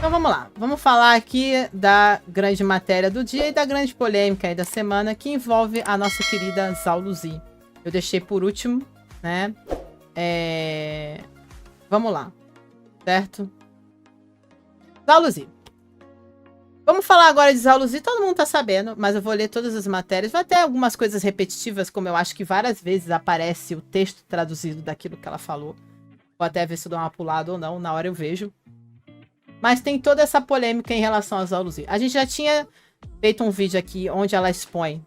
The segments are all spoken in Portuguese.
Então vamos lá. Vamos falar aqui da grande matéria do dia e da grande polêmica aí da semana que envolve a nossa querida Zhao Luzi. Eu deixei por último, né? Vamos lá. Certo? Zhao Luzi. Vamos falar agora de Zhao Luzi. Todo mundo tá sabendo, mas eu vou ler todas as matérias. Vai ter algumas coisas repetitivas, como eu acho que várias vezes aparece o texto traduzido daquilo que ela falou. Vou até ver se eu dou uma pulada ou não. Na hora eu vejo. Mas tem toda essa polêmica em relação a Zhao Luzi. A gente já tinha feito um vídeo aqui onde ela expõe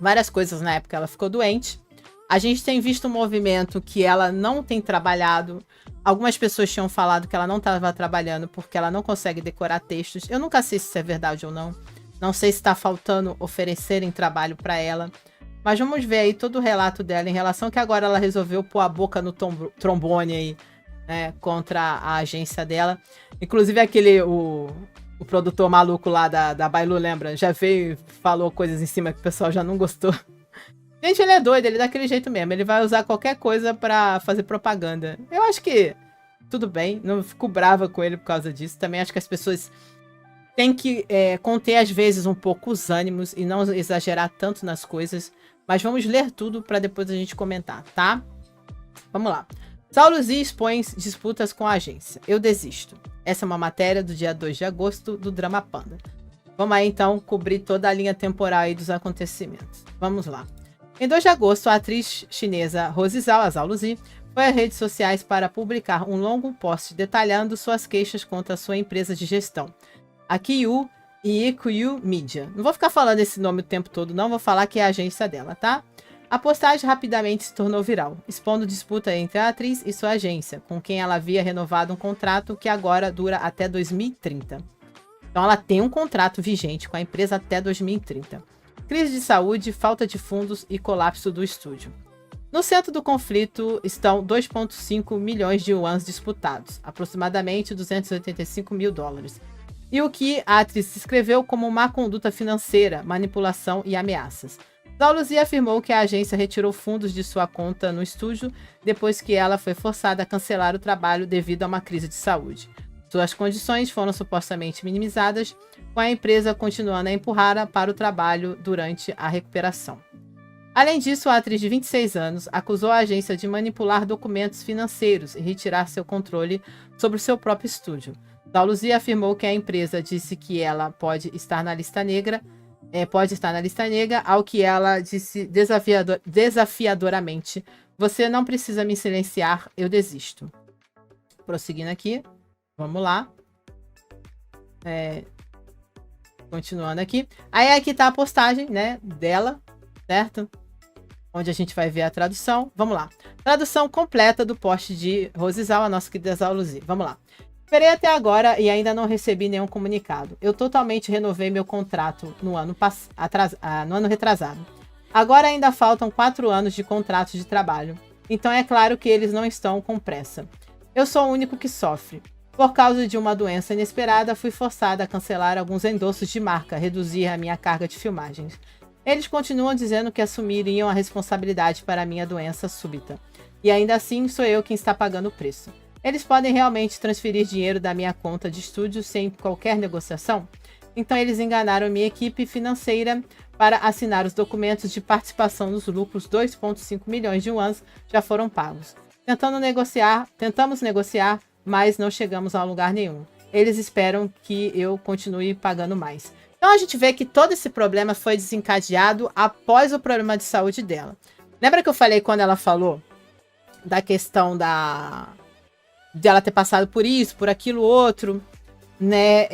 várias coisas na época que ela ficou doente. A gente tem visto um movimento que ela não tem trabalhado. Algumas pessoas tinham falado que ela não estava trabalhando porque ela não consegue decorar textos. Eu nunca sei se isso é verdade ou não. Não sei se está faltando oferecerem trabalho para ela. Mas vamos ver aí todo o relato dela em relação que agora ela resolveu pôr a boca no trombone aí, né, contra a agência dela. Inclusive o produtor maluco lá da Bailu, lembra? Já veio e falou coisas em cima que o pessoal já não gostou. Gente, ele é doido, ele é daquele jeito mesmo. Ele vai usar qualquer coisa pra fazer propaganda. Eu acho que tudo bem, não fico brava com ele por causa disso. Também acho que as pessoas têm que conter às vezes um pouco os ânimos e não exagerar tanto nas coisas. Mas vamos ler tudo pra depois a gente comentar, tá? Vamos lá. Zhao Luzi expõe disputas com a agência. Eu desisto. Essa é uma matéria do dia 2 de agosto do Drama Panda. Vamos aí então cobrir toda a linha temporal aí dos acontecimentos. Vamos lá. Em 2 de agosto, a atriz chinesa Rose Zhao, a Zhao Luzi, foi às redes sociais para publicar um longo post detalhando suas queixas contra a sua empresa de gestão, a Qiyu e Qiyu Media. Não vou ficar falando esse nome o tempo todo, não. Vou falar que é a agência dela, tá? A postagem rapidamente se tornou viral, expondo disputa entre a atriz e sua agência, com quem ela havia renovado um contrato que agora dura até 2030. Então ela tem um contrato vigente com a empresa até 2030. Crise de saúde, falta de fundos e colapso do estúdio. No centro do conflito estão 2,5 milhões de yuans disputados, aproximadamente 285 mil dólares. E o que a atriz descreveu como má conduta financeira, manipulação e ameaças. Zhao Luzi afirmou que a agência retirou fundos de sua conta no estúdio depois que ela foi forçada a cancelar o trabalho devido a uma crise de saúde. Suas condições foram supostamente minimizadas, com a empresa continuando a empurrá-la para o trabalho durante a recuperação. Além disso, a atriz de 26 anos acusou a agência de manipular documentos financeiros e retirar seu controle sobre o seu próprio estúdio. Zhao Luzi afirmou que a empresa disse que ela pode estar na lista negra, ao que ela disse desafiadoramente: "Você não precisa me silenciar, eu desisto." Prosseguindo aqui. Vamos lá. Continuando aqui. Aí aqui tá a postagem, né, dela, certo? Onde a gente vai ver a tradução. Vamos lá. Tradução completa do post de Rose Zhao, a nossa querida Zhao Luzi. Vamos lá. Esperei até agora e ainda não recebi nenhum comunicado. Eu totalmente renovei meu contrato no ano retrasado. Agora ainda faltam 4 anos de contrato de trabalho. Então é claro que eles não estão com pressa. Eu sou o único que sofre. Por causa de uma doença inesperada, fui forçada a cancelar alguns endossos de marca, reduzir a minha carga de filmagens. Eles continuam dizendo que assumiriam a responsabilidade para a minha doença súbita. E ainda assim, sou eu quem está pagando o preço. Eles podem realmente transferir dinheiro da minha conta de estúdio sem qualquer negociação? Então eles enganaram minha equipe financeira para assinar os documentos de participação nos lucros. 2,5 milhões de yuans já foram pagos. Tentamos negociar, mas não chegamos a lugar nenhum. Eles esperam que eu continue pagando mais. Então a gente vê que todo esse problema foi desencadeado após o problema de saúde dela. Lembra que eu falei quando ela falou da questão de ela ter passado por isso, por aquilo outro, né?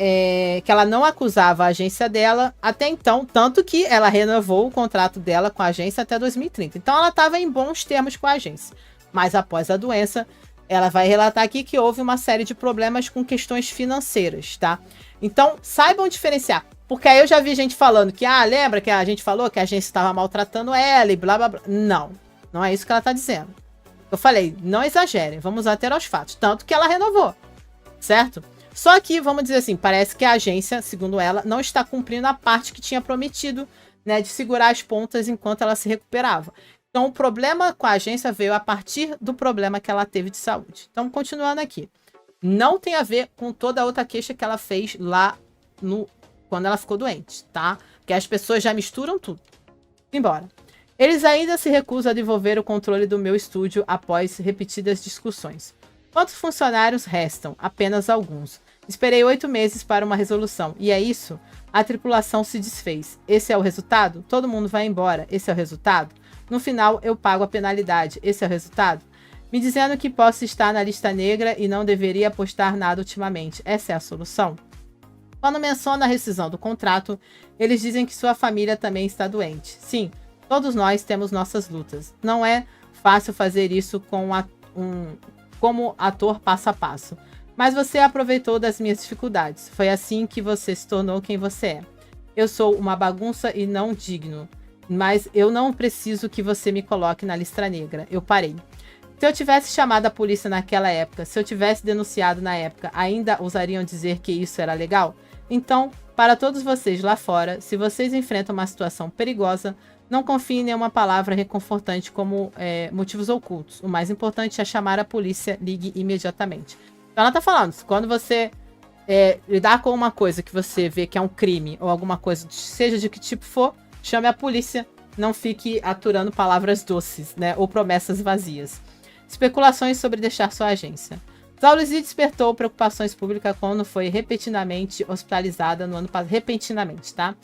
Que ela não acusava a agência dela até então, tanto que ela renovou o contrato dela com a agência até 2030. Então ela estava em bons termos com a agência. Mas após a doença, ela vai relatar aqui que houve uma série de problemas com questões financeiras, tá? Então, saibam diferenciar. Porque aí eu já vi gente falando que, lembra que a gente falou que a agência estava maltratando ela e blá, blá, blá. Não, não é isso que ela tá dizendo. Eu falei, não exagerem, vamos ater aos fatos. Tanto que ela renovou, certo? Só que, vamos dizer assim, parece que a agência, segundo ela, não está cumprindo a parte que tinha prometido, né, de segurar as pontas enquanto ela se recuperava. Então, o problema com a agência veio a partir do problema que ela teve de saúde. Então, continuando aqui. Não tem a ver com toda a outra queixa que ela fez lá quando ela ficou doente, tá? Porque as pessoas já misturam tudo. Embora. Eles ainda se recusam a devolver o controle do meu estúdio após repetidas discussões. Quantos funcionários restam? Apenas alguns. Esperei 8 meses para uma resolução. E é isso? A tripulação se desfez. Esse é o resultado? Todo mundo vai embora. Esse é o resultado? No final, eu pago a penalidade. Esse é o resultado? Me dizendo que posso estar na lista negra e não deveria postar nada ultimamente. Essa é a solução? Quando menciona a rescisão do contrato, eles dizem que sua família também está doente. Sim, todos nós temos nossas lutas. Não é fácil fazer isso como ator passo a passo. Mas você aproveitou das minhas dificuldades. Foi assim que você se tornou quem você é. Eu sou uma bagunça e não digno. Mas eu não preciso que você me coloque na lista negra. Eu parei. Se eu tivesse chamado a polícia naquela época, se eu tivesse denunciado na época, ainda ousariam dizer que isso era legal? Então, para todos vocês lá fora, se vocês enfrentam uma situação perigosa, não confiem em nenhuma palavra reconfortante como motivos ocultos. O mais importante é chamar a polícia, ligue imediatamente. Então ela tá falando, quando você lidar com uma coisa que você vê que é um crime ou alguma coisa, seja de que tipo for, chame a polícia, não fique aturando palavras doces, né, ou promessas vazias. Especulações sobre deixar sua agência. Zaulizi despertou preocupações públicas quando foi repentinamente hospitalizada no ano passado. Repentinamente, tá?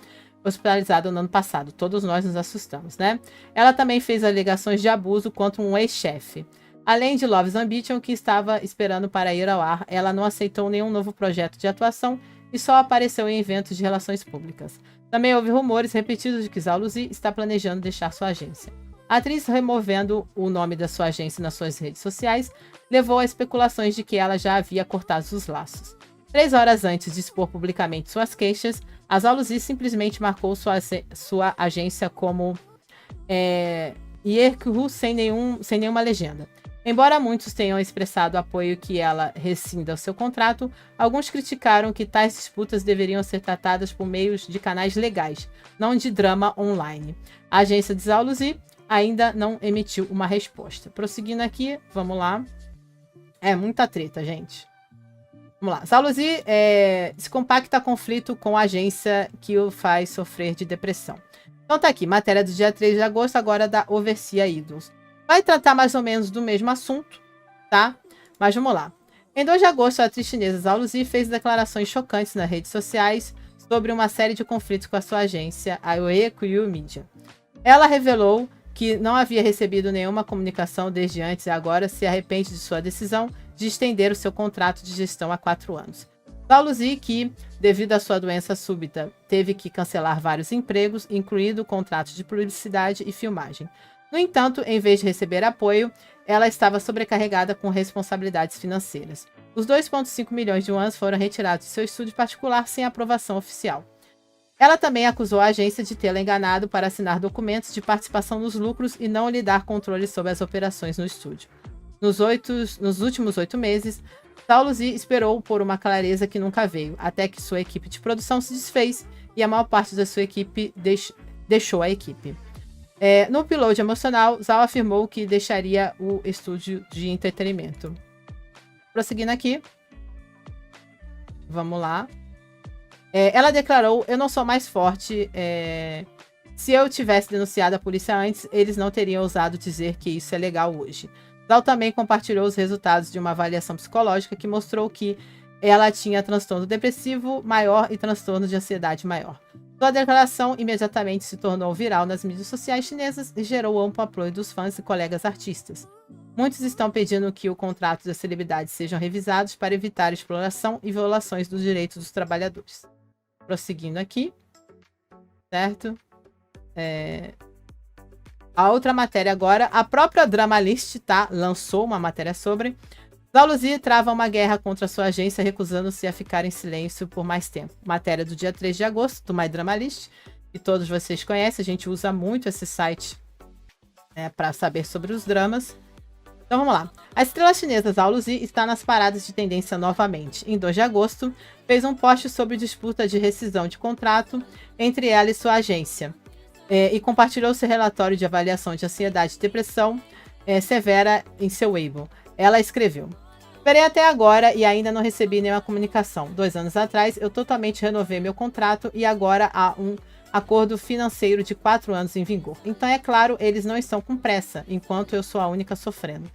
Hospitalizada no ano passado. Todos nós nos assustamos, né? Ela também fez alegações de abuso contra um ex-chefe. Além de Love's Ambition, que estava esperando para ir ao ar, ela não aceitou nenhum novo projeto de atuação e só apareceu em eventos de relações públicas. Também houve rumores repetidos de que Zaulizi está planejando deixar sua agência. A atriz, removendo o nome da sua agência nas suas redes sociais, levou a especulações de que ela já havia cortado os laços. 3 horas antes de expor publicamente suas queixas, a Zaulizi simplesmente marcou sua agência como Ierku sem nenhuma legenda. Embora muitos tenham expressado apoio que ela rescinda o seu contrato, alguns criticaram que tais disputas deveriam ser tratadas por meios de canais legais, não de drama online. A agência de Zaulizi ainda não emitiu uma resposta. Prosseguindo aqui, vamos lá. É muita treta, gente. Vamos lá. Zaulizi se compacta conflito com a agência que o faz sofrer de depressão. Então tá aqui, matéria do dia 3 de agosto, agora da Overseas Idols. Vai tratar mais ou menos do mesmo assunto, tá? Mas vamos lá. Em 2 de agosto, a atriz chinesa Zaulizi fez declarações chocantes nas redes sociais sobre uma série de conflitos com a sua agência, a Yoekyu Media. Ela revelou que não havia recebido nenhuma comunicação desde antes e agora se arrepende de sua decisão de estender o seu contrato de gestão a 4 anos. Zaulizi, que, devido à sua doença súbita, teve que cancelar vários empregos, incluindo contratos de publicidade e filmagem. No entanto, em vez de receber apoio, ela estava sobrecarregada com responsabilidades financeiras. Os 2,5 milhões de yuans foram retirados de seu estúdio particular sem aprovação oficial. Ela também acusou a agência de tê-la enganado para assinar documentos de participação nos lucros e não lhe dar controle sobre as operações no estúdio. Nos últimos 8 meses, Zaulizi esperou por uma clareza que nunca veio, até que sua equipe de produção se desfez e a maior parte da sua equipe deixou a equipe. No upload emocional, Zhao afirmou que deixaria o estúdio de entretenimento. Prosseguindo aqui. Vamos lá. Ela declarou: eu não sou mais forte. Se eu tivesse denunciado a polícia antes, eles não teriam ousado dizer que isso é legal hoje. Zhao também compartilhou os resultados de uma avaliação psicológica que mostrou que ela tinha transtorno depressivo maior e transtorno de ansiedade maior. Sua declaração imediatamente se tornou viral nas mídias sociais chinesas e gerou amplo apoio dos fãs e colegas artistas. Muitos estão pedindo que o contrato das celebridades sejam revisados para evitar exploração e violações dos direitos dos trabalhadores. Prosseguindo aqui, certo? A outra matéria agora, a própria Dramalist, tá? Lançou uma matéria sobre... Zaulizi trava uma guerra contra sua agência, recusando-se a ficar em silêncio por mais tempo. Matéria do dia 3 de agosto, do My Dramalist, que todos vocês conhecem. A gente usa muito esse site para saber sobre os dramas. Então vamos lá. A estrela chinesa Zaulizi está nas paradas de tendência novamente. Em 2 de agosto, fez um post sobre disputa de rescisão de contrato entre ela e sua agência. E compartilhou seu relatório de avaliação de ansiedade e depressão severa em seu Weibo. Ela escreveu: Esperei até agora e ainda não recebi nenhuma comunicação. 2 anos atrás, eu totalmente renovei meu contrato e agora há um acordo financeiro de 4 anos em vigor. Então, é claro, eles não estão com pressa, enquanto eu sou a única sofrendo.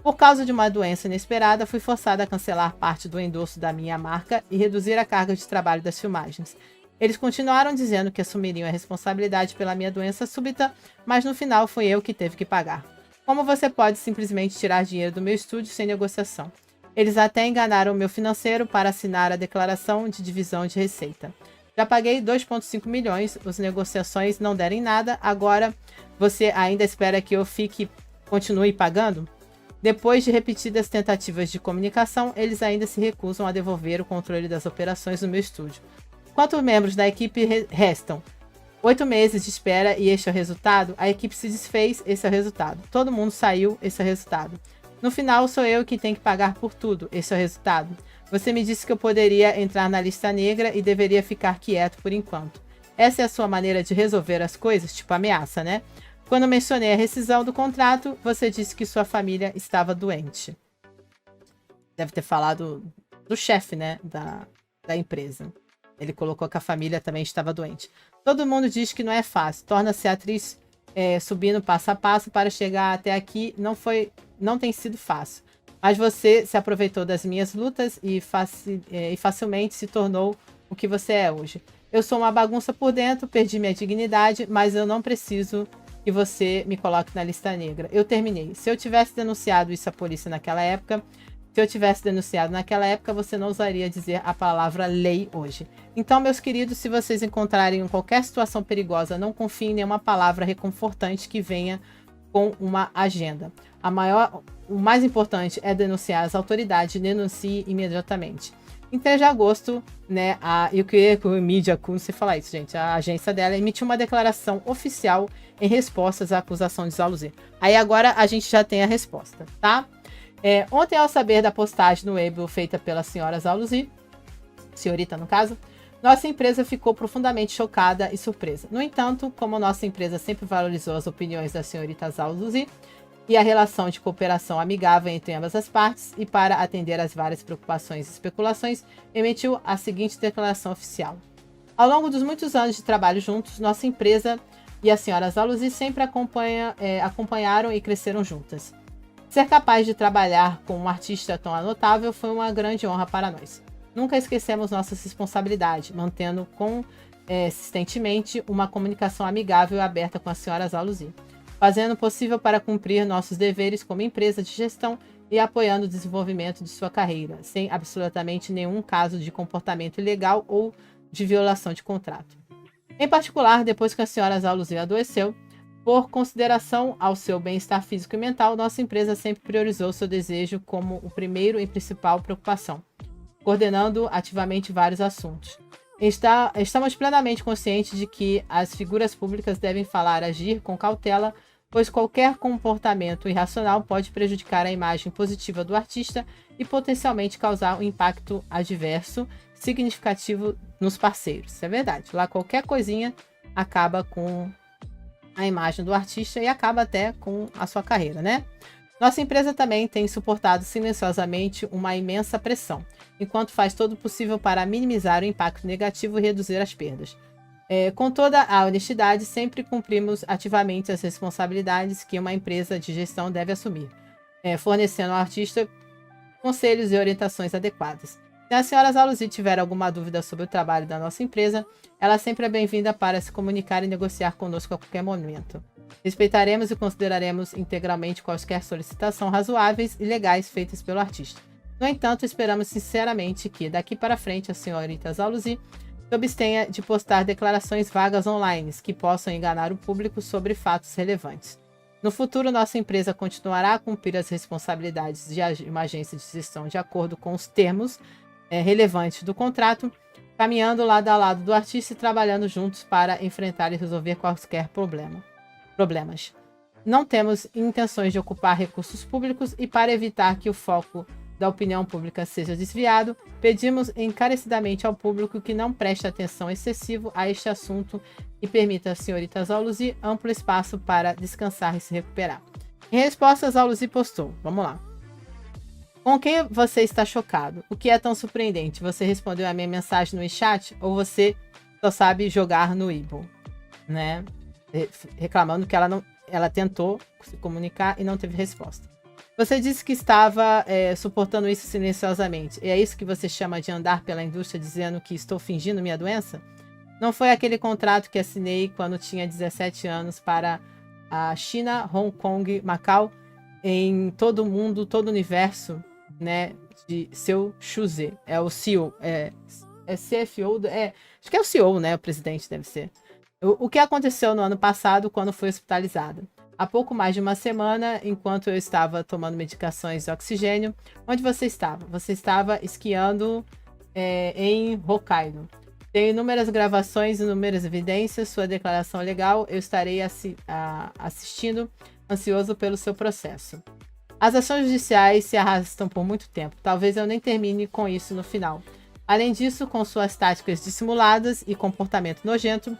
Por causa de uma doença inesperada, fui forçada a cancelar parte do endosso da minha marca e reduzir a carga de trabalho das filmagens. Eles continuaram dizendo que assumiriam a responsabilidade pela minha doença súbita, mas no final fui eu que teve que pagar. Como você pode simplesmente tirar dinheiro do meu estúdio sem negociação? Eles até enganaram o meu financeiro para assinar a declaração de divisão de receita. Já paguei 2,5 milhões, as negociações não derem nada, agora você ainda espera que eu continue pagando? Depois de repetidas tentativas de comunicação, eles ainda se recusam a devolver o controle das operações do meu estúdio. Quantos membros da equipe restam? 8 meses de espera e este é o resultado? A equipe se desfez, esse é o resultado. Todo mundo saiu, esse é o resultado. No final, sou eu que tenho que pagar por tudo, esse é o resultado. Você me disse que eu poderia entrar na lista negra e deveria ficar quieto por enquanto. Essa é a sua maneira de resolver as coisas? Tipo ameaça, né? Quando mencionei a rescisão do contrato, você disse que sua família estava doente. Deve ter falado do chefe, né, da empresa. Ele colocou que a família também estava doente. Todo mundo diz que não é fácil. Torna-se atriz subindo passo a passo para chegar até aqui. Não tem sido fácil. Mas você se aproveitou das minhas lutas e facilmente se tornou o que você é hoje. Eu sou uma bagunça por dentro, perdi minha dignidade, mas eu não preciso que você me coloque na lista negra. Eu terminei. Se eu tivesse denunciado isso à polícia naquela época, você não usaria dizer a palavra lei hoje. Então, meus queridos, se vocês encontrarem em qualquer situação perigosa, não confiem em nenhuma palavra reconfortante que venha com uma agenda. O mais importante é denunciar as autoridades, denuncie imediatamente. Em 3 de agosto, né, a Yukieko Media, não sei falar isso, gente, a agência dela emitiu uma declaração oficial em respostas à acusação de Zaluzi. Aí agora a gente já tem a resposta, tá? Ontem, ao saber da postagem no Weibo feita pela senhora Zaluzi, senhorita no caso, nossa empresa ficou profundamente chocada e surpresa. No entanto, como nossa empresa sempre valorizou as opiniões da senhorita Zaluzi e a relação de cooperação amigável entre ambas as partes, e para atender às várias preocupações e especulações, emitiu a seguinte declaração oficial. Ao longo dos muitos anos de trabalho juntos, nossa empresa e a senhora Zaluzi sempre acompanharam e cresceram juntas. Ser capaz de trabalhar com um artista tão notável foi uma grande honra para nós. Nunca esquecemos nossas responsabilidades, mantendo consistentemente uma comunicação amigável e aberta com a senhora Zaluzi, fazendo o possível para cumprir nossos deveres como empresa de gestão e apoiando o desenvolvimento de sua carreira, sem absolutamente nenhum caso de comportamento ilegal ou de violação de contrato. Em particular, depois que a senhora Zaluzi adoeceu, por consideração ao seu bem-estar físico e mental, nossa empresa sempre priorizou seu desejo como o primeiro e principal preocupação, coordenando ativamente vários assuntos. Estamos plenamente conscientes de que as figuras públicas devem falar e agir com cautela, pois qualquer comportamento irracional pode prejudicar a imagem positiva do artista e potencialmente causar um impacto adverso significativo nos parceiros. Isso é verdade. Lá qualquer coisinha acaba com a imagem do artista e acaba até com a sua carreira, né? Nossa empresa também tem suportado silenciosamente uma imensa pressão, enquanto faz todo o possível para minimizar o impacto negativo e reduzir as perdas. Com toda a honestidade, sempre cumprimos ativamente as responsabilidades que uma empresa de gestão deve assumir, fornecendo ao artista conselhos e orientações adequadas. Se a senhora Zaluzi tiver alguma dúvida sobre o trabalho da nossa empresa, ela sempre é bem-vinda para se comunicar e negociar conosco a qualquer momento. Respeitaremos e consideraremos integralmente quaisquer solicitações razoáveis e legais feitas pelo artista. No entanto, esperamos sinceramente que, daqui para frente, a senhorita Zaluzi se abstenha de postar declarações vagas online que possam enganar o público sobre fatos relevantes. No futuro, nossa empresa continuará a cumprir as responsabilidades de uma agência de gestão de acordo com os termos relevantes do contrato, caminhando lado a lado do artista e trabalhando juntos para enfrentar e resolver quaisquer problemas. Não temos intenções de ocupar recursos públicos e, para evitar que o foco da opinião pública seja desviado, pedimos encarecidamente ao público que não preste atenção excessiva a este assunto e permita à senhorita Zaluzi amplo espaço para descansar e se recuperar. Em resposta, Zaluzi postou, vamos lá. Com que você está chocado? O que é tão surpreendente? Você respondeu a minha mensagem no chat ou você só sabe jogar no Weibo, né? Reclamando que ela tentou se comunicar e não teve resposta. Você disse que estava suportando isso silenciosamente. E é isso que você chama de andar pela indústria dizendo que estou fingindo minha doença? Não foi aquele contrato que assinei quando tinha 17 anos para a China, Hong Kong, Macau, em todo o mundo, todo o universo, né, de seu Chuze. É o CEO, é CFO, acho que é o CEO, né, o presidente deve ser. O que aconteceu no ano passado quando foi hospitalizada? Há pouco mais de uma semana, enquanto eu estava tomando medicações de oxigênio, onde você estava? Você estava esquiando em Hokkaido. Tenho inúmeras gravações, inúmeras evidências, sua declaração legal, eu estarei assistindo, ansioso pelo seu processo. As ações judiciais se arrastam por muito tempo, talvez eu nem termine com isso no final. Além disso, com suas táticas dissimuladas e comportamento nojento,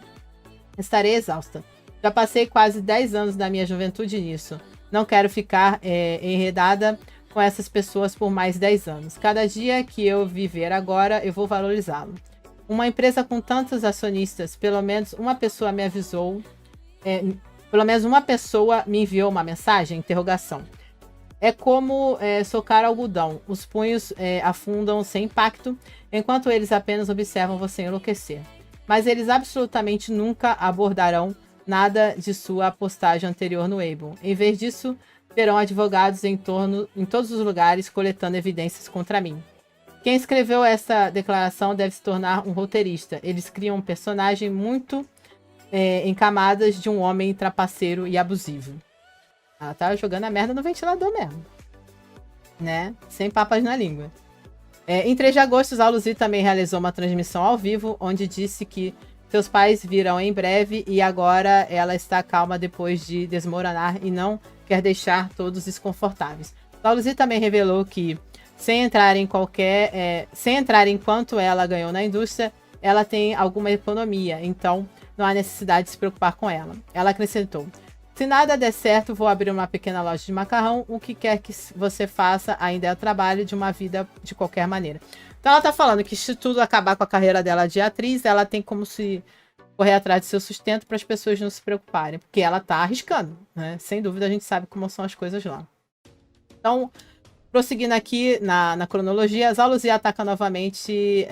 estarei exausta. Já passei quase 10 anos da minha juventude nisso. Não quero ficar enredada com essas pessoas por mais 10 anos. Cada dia que eu viver agora, eu vou valorizá-lo. Uma empresa com tantos acionistas, pelo menos uma pessoa me avisou, pelo menos uma pessoa me enviou uma mensagem, interrogação. É como socar algodão. Os punhos afundam sem impacto, enquanto eles apenas observam você enlouquecer. Mas eles absolutamente nunca abordarão nada de sua postagem anterior no Weibo. Em vez disso, terão advogados em todos os lugares coletando evidências contra mim. Quem escreveu essa declaração deve se tornar um roteirista. Eles criam um personagem muito em camadas de um homem trapaceiro e abusivo. Ela tá jogando a merda no ventilador mesmo. Né? Sem papas na língua. Em 3 de agosto, Zhao Luzi também realizou uma transmissão ao vivo, onde disse que seus pais virão em breve e agora ela está calma depois de desmoronar e não quer deixar todos desconfortáveis. Zhao Luzi também revelou que sem entrar em quanto ela ganhou na indústria, ela tem alguma economia, então não há necessidade de se preocupar com ela. Ela acrescentou: se nada der certo, vou abrir uma pequena loja de macarrão, o que quer que você faça ainda é o trabalho de uma vida de qualquer maneira. Então ela tá falando que se tudo acabar com a carreira dela de atriz, ela tem como se correr atrás de seu sustento para as pessoas não se preocuparem, porque ela tá arriscando, né? Sem dúvida a gente sabe como são as coisas lá. Então, prosseguindo aqui na cronologia, Zhao Luzi ataca novamente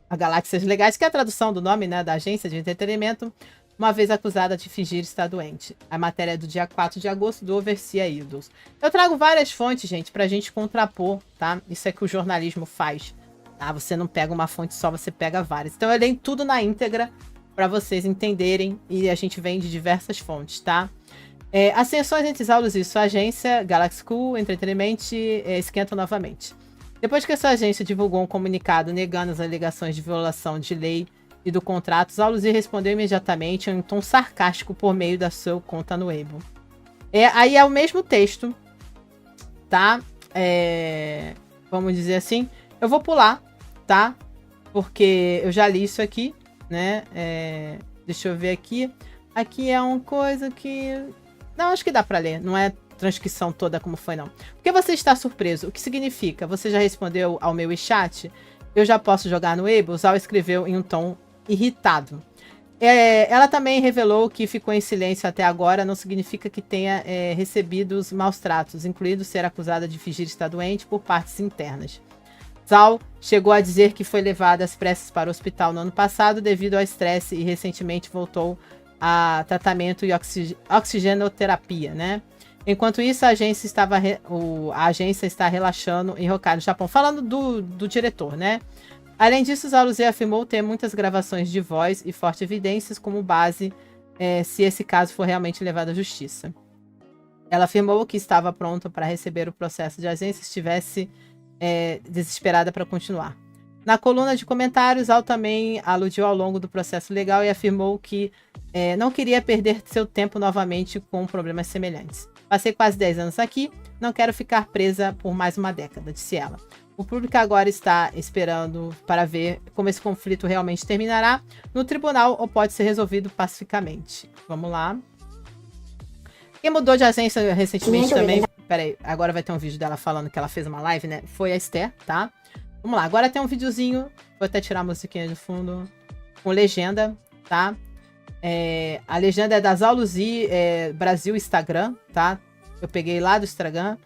a Galáxias Legais, que é a tradução do nome, né, da agência de entretenimento, uma vez acusada de fingir estar doente. A matéria é do dia 4 de agosto do Overseas Idols. Eu trago várias fontes, gente, pra gente contrapor, tá? Isso é que o jornalismo faz. Tá? Você não pega uma fonte só, você pega várias. Então eu leio tudo na íntegra para vocês entenderem e a gente vem de diversas fontes, tá? As tensões entre Zhao Luzi e sua agência, Galaxy Cool Entertainment, esquentam novamente. Depois que a sua agência divulgou um comunicado negando as alegações de violação de lei e do contrato, Zhao Luzi respondeu imediatamente em um tom sarcástico por meio da sua conta no Weibo. Aí é o mesmo texto, tá? Vamos dizer assim. Eu vou pular, tá? Porque eu já li isso aqui, né? Deixa eu ver aqui. Aqui é uma coisa que... Não, acho que dá pra ler. Não é transcrição toda como foi, não. Porque você está surpreso. O que significa? Você já respondeu ao meu chat? Eu já posso jogar no Weibo? O Zhao escreveu em um tom irritado. Ela também revelou que ficou em silêncio até agora, não significa que tenha recebido os maus tratos, incluindo ser acusada de fingir estar doente por partes internas. Zhao chegou a dizer que foi levada às pressas para o hospital no ano passado devido ao estresse e recentemente voltou a tratamento e oxigenoterapia, né? Enquanto isso, a agência está relaxando em Hokkaido, Japão. Falando do diretor, né? Além disso, Zhao Luzi afirmou ter muitas gravações de voz e fortes evidências como base se esse caso for realmente levado à justiça. Ela afirmou que estava pronta para receber o processo de agência se estivesse desesperada para continuar. Na coluna de comentários, Zhao também aludiu ao longo do processo legal e afirmou que não queria perder seu tempo novamente com problemas semelhantes. Passei quase 10 anos aqui, não quero ficar presa por mais uma década, disse ela. O público agora está esperando para ver como esse conflito realmente terminará no tribunal ou pode ser resolvido pacificamente. Vamos lá. Quem mudou de agência recentemente também Pera aí, agora vai ter um vídeo dela falando que ela fez uma live, né? Foi a Esther, tá? Vamos lá, agora tem um videozinho. Vou até tirar a musiquinha de fundo. Com legenda, tá? A legenda é da Zaluzi Brasil Instagram, tá? Eu peguei lá do Instagram.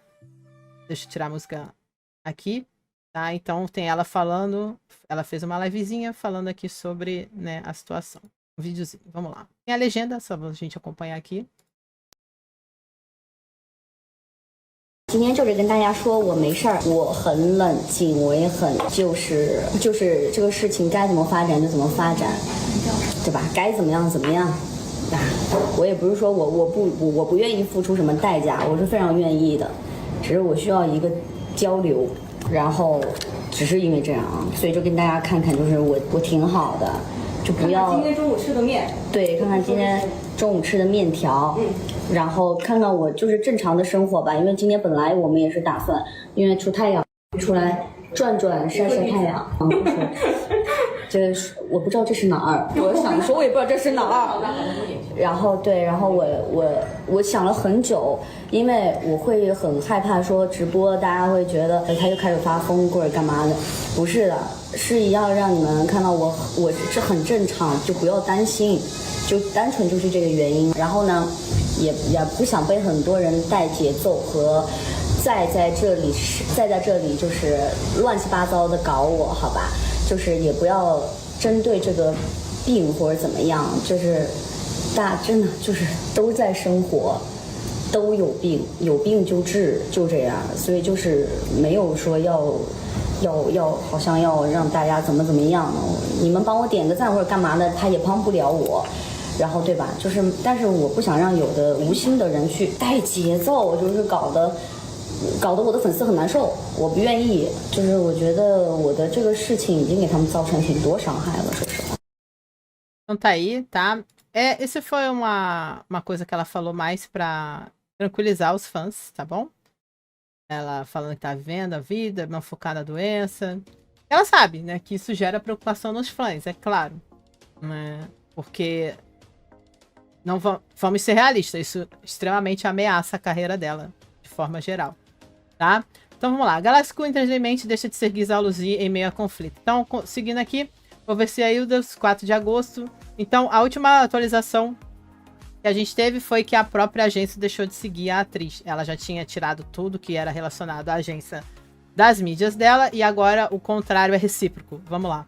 Deixa eu tirar a música aqui, tá? Então tem ela falando. Ela fez uma livezinha falando aqui sobre, né, a situação. Um videozinho, vamos lá. Tem a legenda, só pra gente acompanhar aqui. 今天就是跟大家说我没事儿，我很冷静，我也很就是这个事情该怎么发展就怎么发展，对吧？该怎么样怎么样。啊，我也不是说我不愿意付出什么代价，我是非常愿意的，只是我需要一个交流，然后只是因为这样啊，所以就跟大家看看，就是我挺好的。 就不要今天中午吃的面，对，看看今天中午吃的面条，然后看看我就是正常的生活吧。因为今天本来我们也是打算，因为出太阳出来转转晒晒太阳。这是我不知道这是哪儿，我想说我也不知道这是哪儿。然后对，然后我想了很久，因为我会很害怕说直播大家会觉得他又开始发疯或者干嘛的，不是的。 是要让你们看到我这很正常，就不要担心，就单纯就是这个原因。然后呢，也不想被很多人带节奏和在这里就是乱七八糟的搞我，好吧？就是也不要针对这个病或者怎么样，就是大家真的就是都在生活。 都有病，有病就治，就这样。所以就是没有说要好像要让大家怎么样，你们帮我点个赞或者干嘛的，他也帮不了我。然后对吧？就是，但是我不想让有的无心的人去带节奏，就是搞得我的粉丝很难受，我不愿意。就是我觉得我的这个事情已经给他们造成挺多伤害了，说实话。 Então tá aí, tá? Esse foi uma coisa que ela falou mais pra tranquilizar os fãs, tá bom? Ela falando que tá vivendo a vida, não focar na doença. Ela sabe, né, que isso gera preocupação nos fãs, é claro. Né? Porque não vamos ser realistas, isso extremamente ameaça a carreira dela, de forma geral, tá? Então vamos lá, Galaxy Cool Entertainment deixa de seguir Zaluzi em meio a conflito. Então, seguindo aqui, Overseas 4 de agosto. Então, a última atualização que a gente teve foi que a própria agência deixou de seguir a atriz. Ela já tinha tirado tudo que era relacionado à agência das mídias dela e agora o contrário é recíproco. Vamos lá.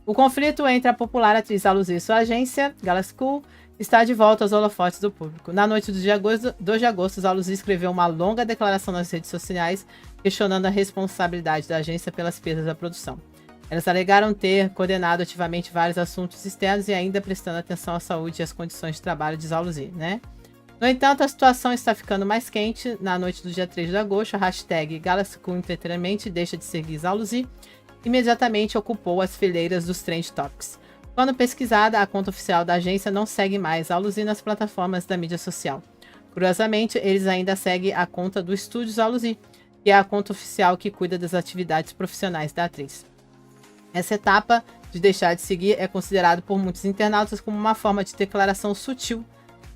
O conflito entre a popular atriz Zaluzi e sua agência, Galaxy Cool, está de volta aos holofotes do público. Na noite do dia 2 de agosto, Zaluzi escreveu uma longa declaração nas redes sociais questionando a responsabilidade da agência pelas perdas da produção. Elas alegaram ter coordenado ativamente vários assuntos externos e ainda prestando atenção à saúde e às condições de trabalho de Zaluzi, né? No entanto, a situação está ficando mais quente. Na noite do dia 3 de agosto, a hashtag Galaxy Cool Entertainment deixa de seguir Zaluzi imediatamente ocupou as fileiras dos Trend Topics. Quando pesquisada, a conta oficial da agência não segue mais Zaluzi nas plataformas da mídia social. Curiosamente, eles ainda seguem a conta do Estúdio Zaluzi, que é a conta oficial que cuida das atividades profissionais da atriz. Essa etapa de deixar de seguir é considerada por muitos internautas como uma forma de declaração sutil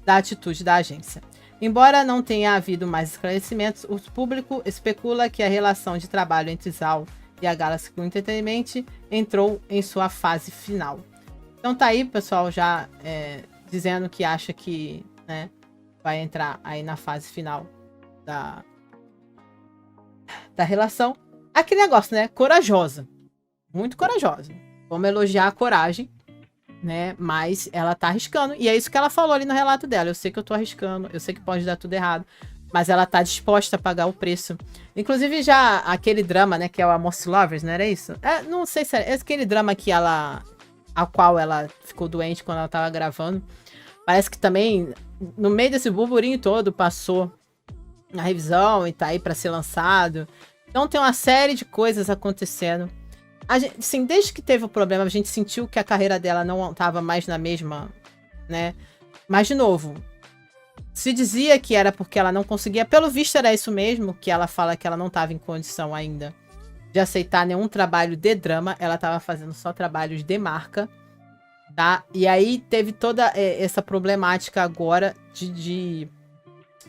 da atitude da agência. Embora não tenha havido mais esclarecimentos, o público especula que a relação de trabalho entre Zal e a Galaxy Cool Entertainment entrou em sua fase final. Então tá aí, pessoal, já dizendo que acha que, né, vai entrar aí na fase final da relação. Aquele negócio, né, corajosa. Muito corajosa. Vamos elogiar a coragem, né? Mas ela tá arriscando. E é isso que ela falou ali no relato dela. Eu sei que eu tô arriscando, eu sei que pode dar tudo errado. Mas ela tá disposta a pagar o preço. Inclusive já aquele drama, né? Que é o Amos Lovers, não era isso? Não sei se era. Aquele drama que a qual ela ficou doente quando ela tava gravando. Parece que também, no meio desse burburinho todo, passou a revisão e tá aí pra ser lançado. Então tem uma série de coisas acontecendo. A gente, assim, desde que teve o problema, a gente sentiu que a carreira dela não estava mais na mesma, né? Mas, de novo, se dizia que era porque ela não conseguia, pelo visto era isso mesmo, que ela fala que ela não estava em condição ainda de aceitar nenhum trabalho de drama, ela estava fazendo só trabalhos de marca, tá? E aí teve toda essa problemática agora de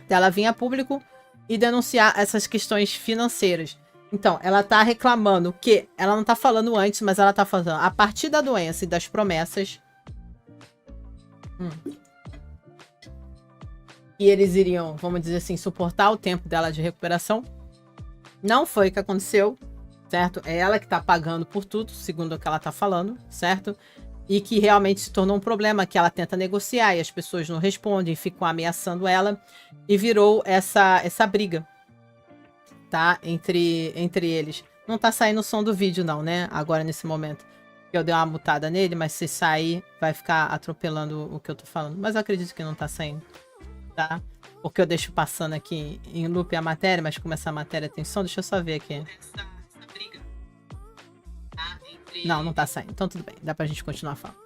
ela vir a público e denunciar essas questões financeiras. Então, ela tá reclamando que ela não tá falando antes, mas ela tá falando a partir da doença e das promessas. E eles iriam, vamos dizer assim, suportar o tempo dela de recuperação. Não foi o que aconteceu, certo? É ela que tá pagando por tudo, segundo o que ela tá falando, certo? E que realmente se tornou um problema, que ela tenta negociar e as pessoas não respondem, ficam ameaçando ela. E virou essa briga, tá? Entre eles. Não tá saindo o som do vídeo não, né? Agora, nesse momento. Eu dei uma mutada nele, mas se sair, vai ficar atropelando o que eu tô falando. Mas eu acredito que não tá saindo, tá? Porque eu deixo passando aqui em loop a matéria, mas como essa matéria tem som, deixa eu só ver aqui. Não, não tá saindo. Então tudo bem, dá pra gente continuar falando.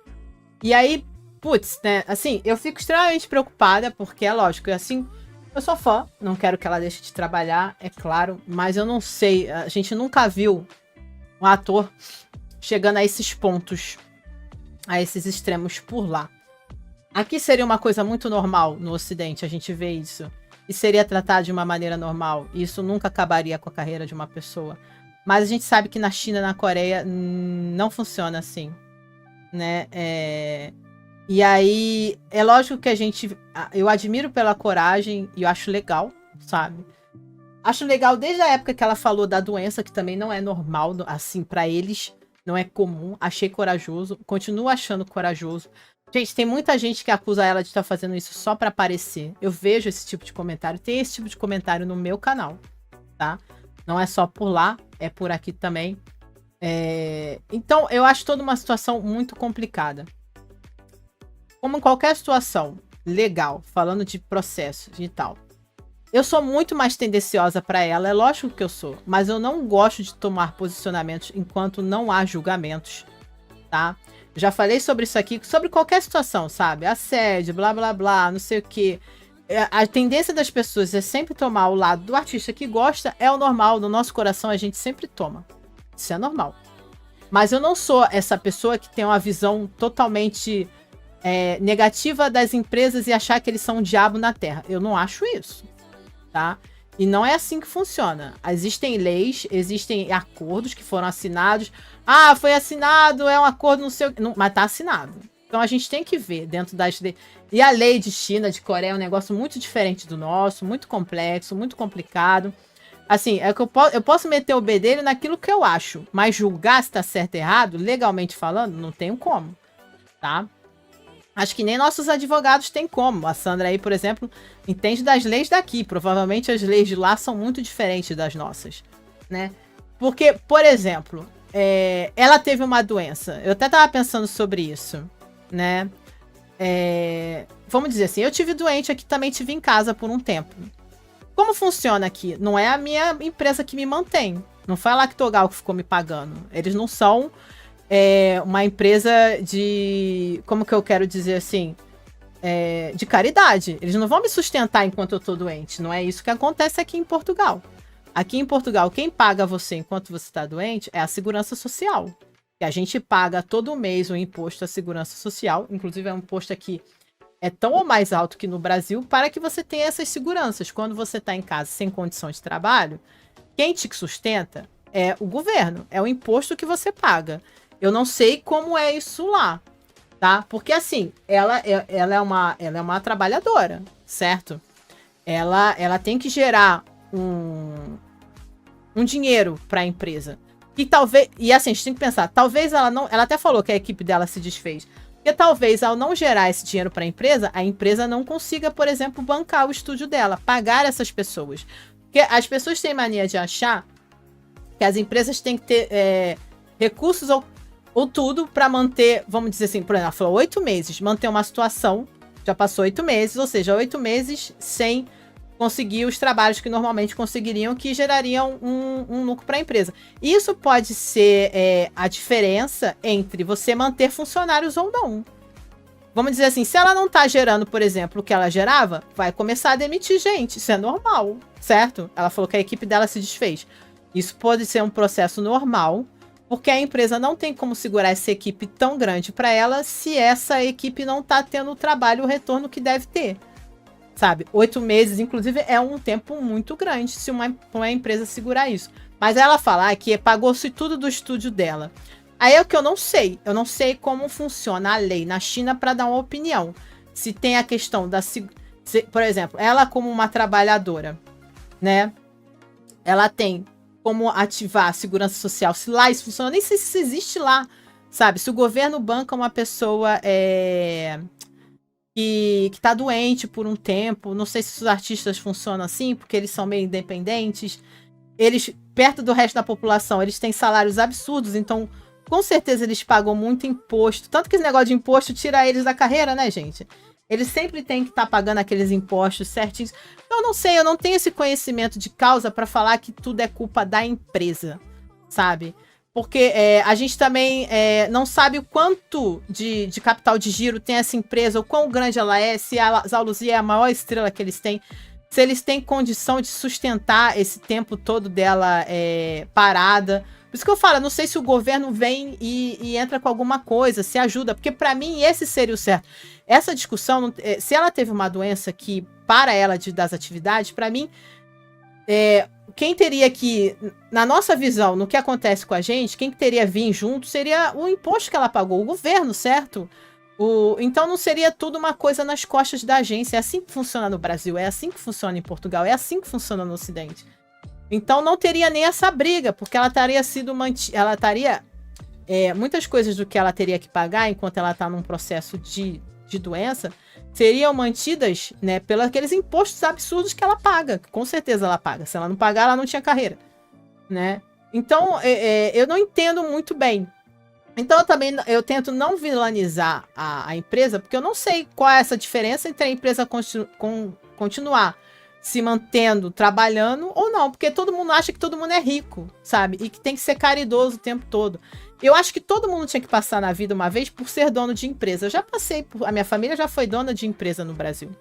E aí, putz, né, assim, eu fico extremamente preocupada, porque é lógico, assim, eu sou fã, não quero que ela deixe de trabalhar, é claro, mas eu não sei, a gente nunca viu um ator chegando a esses pontos, a esses extremos por lá. Aqui seria uma coisa muito normal no Ocidente, a gente vê isso. E seria tratado de uma maneira normal. E isso nunca acabaria com a carreira de uma pessoa. Mas a gente sabe que na China e na Coreia não funciona assim, né? E aí, é lógico que eu admiro pela coragem e eu acho legal, sabe? Acho legal desde a época que ela falou da doença, que também não é normal, assim, pra eles, não é comum. Achei corajoso, continuo achando corajoso. Gente, tem muita gente que acusa ela de estar fazendo isso só pra aparecer. Eu vejo esse tipo de comentário, tem esse tipo de comentário no meu canal, tá? Não é só por lá, é por aqui também. Então, eu acho toda uma situação muito complicada. Como em qualquer situação legal, falando de processos e tal, eu sou muito mais tendenciosa para ela, é lógico que eu sou, mas eu não gosto de tomar posicionamentos enquanto não há julgamentos, tá? Já falei sobre isso aqui, sobre qualquer situação, sabe? Assédio, blá, blá, blá, não sei o quê. A tendência das pessoas é sempre tomar o lado do artista que gosta, é o normal, no nosso coração a gente sempre toma. Isso é normal. Mas eu não sou essa pessoa que tem uma visão totalmente negativa das empresas e achar que eles são um diabo na terra. Eu não acho isso, tá? E não é assim que funciona. Existem leis, existem acordos que foram assinados. Ah, foi assinado, é um acordo, não sei o que. Mas tá assinado. Então a gente tem que ver dentro das leis. E a lei de China, de Coreia, é um negócio muito diferente do nosso, muito complexo, muito complicado. Assim, é que eu posso meter o bedelho naquilo que eu acho, mas julgar se tá certo ou errado, legalmente falando, não tenho como, tá? Acho que nem nossos advogados têm como. A Sandra aí, por exemplo, entende das leis daqui. Provavelmente as leis de lá são muito diferentes das nossas, né? Porque, por exemplo, ela teve uma doença. Eu até tava pensando sobre isso, né? Vamos dizer assim, eu tive doente aqui, também tive em casa por um tempo. Como funciona aqui? Não é a minha empresa que me mantém. Não foi a Lactogal que ficou me pagando. Eles não são uma empresa de... Como que eu quero dizer assim? De caridade. Eles não vão me sustentar enquanto eu tô doente. Não é isso que acontece aqui em Portugal. Aqui em Portugal, quem paga você enquanto você está doente é a Segurança Social. Que a gente paga todo mês o imposto à Segurança Social. Inclusive é um imposto aqui é tão ou mais alto que no Brasil, para que você tenha essas seguranças. Quando você está em casa sem condições de trabalho, quem te sustenta é o governo, é o imposto que você paga. Eu não sei como é isso lá, tá? Porque assim, ela é uma trabalhadora, certo? Ela tem que gerar um dinheiro para a empresa. E talvez, e assim, a gente tem que pensar, talvez ela até falou que a equipe dela se desfez. Porque talvez, ao não gerar esse dinheiro para a empresa não consiga, por exemplo, bancar o estúdio dela, pagar essas pessoas. Porque as pessoas têm mania de achar que as empresas têm que ter recursos ou tudo para manter, vamos dizer assim, por exemplo, ela falou 8 meses, manter uma situação, já passou 8 meses, ou seja, 8 meses sem conseguir os trabalhos que normalmente conseguiriam, que gerariam um lucro para a empresa. Isso pode ser a diferença entre você manter funcionários ou não. Vamos dizer assim, se ela não está gerando, por exemplo, o que ela gerava, vai começar a demitir gente. Isso é normal, certo? Ela falou que a equipe dela se desfez. Isso pode ser um processo normal, porque a empresa não tem como segurar essa equipe tão grande para ela se essa equipe não está tendo o trabalho, o retorno que deve ter. sabe? 8 meses, inclusive, é um tempo muito grande se uma empresa segurar isso. Mas ela fala que pagou-se tudo do estúdio dela. Aí é o que eu não sei. Eu não sei como funciona a lei na China para dar uma opinião. Se tem a questão da... por exemplo, ela como uma trabalhadora, né? Ela tem como ativar a segurança social. Se lá isso funciona, nem sei se isso existe lá, sabe? Se o governo banca uma pessoa que tá doente por um tempo, não sei se os artistas funcionam assim, porque eles são meio independentes. Eles, perto do resto da população, eles têm salários absurdos, então com certeza eles pagam muito imposto. Tanto que esse negócio de imposto tira eles da carreira, né, gente? Eles sempre têm que estar pagando aqueles impostos certinhos. Eu não sei, eu não tenho esse conhecimento de causa para falar que tudo é culpa da empresa, sabe? Porque a gente também não sabe o quanto de capital de giro tem essa empresa, o quão grande ela é, se a Zaluzzi é a maior estrela que eles têm, se eles têm condição de sustentar esse tempo todo dela parada. Por isso que eu falo, não sei se o governo vem e entra com alguma coisa, se ajuda, porque para mim esse seria o certo. Essa discussão, se ela teve uma doença que para ela das atividades, para mim, quem teria que, na nossa visão, no que acontece com a gente, quem teria vir junto seria o imposto que ela pagou, o governo, certo? Então não seria tudo uma coisa nas costas da agência. É assim que funciona no Brasil, é assim que funciona em Portugal, é assim que funciona no Ocidente. Então não teria nem essa briga, porque ela estaria sido mantida, ela estaria muitas coisas do que ela teria que pagar enquanto ela está num processo de doença seriam mantidas, né, pelos aqueles impostos absurdos que ela paga, que com certeza ela paga. Se ela não pagar, ela não tinha carreira, né? Então eu não entendo muito bem. Então eu tento não vilanizar a empresa, porque eu não sei qual é essa diferença entre a empresa continuar se mantendo, trabalhando ou não, porque todo mundo acha que todo mundo é rico, sabe? E que tem que ser caridoso o tempo todo. Eu acho que todo mundo tinha que passar na vida uma vez por ser dono de empresa. Eu já passei, a minha família já foi dona de empresa no Brasil.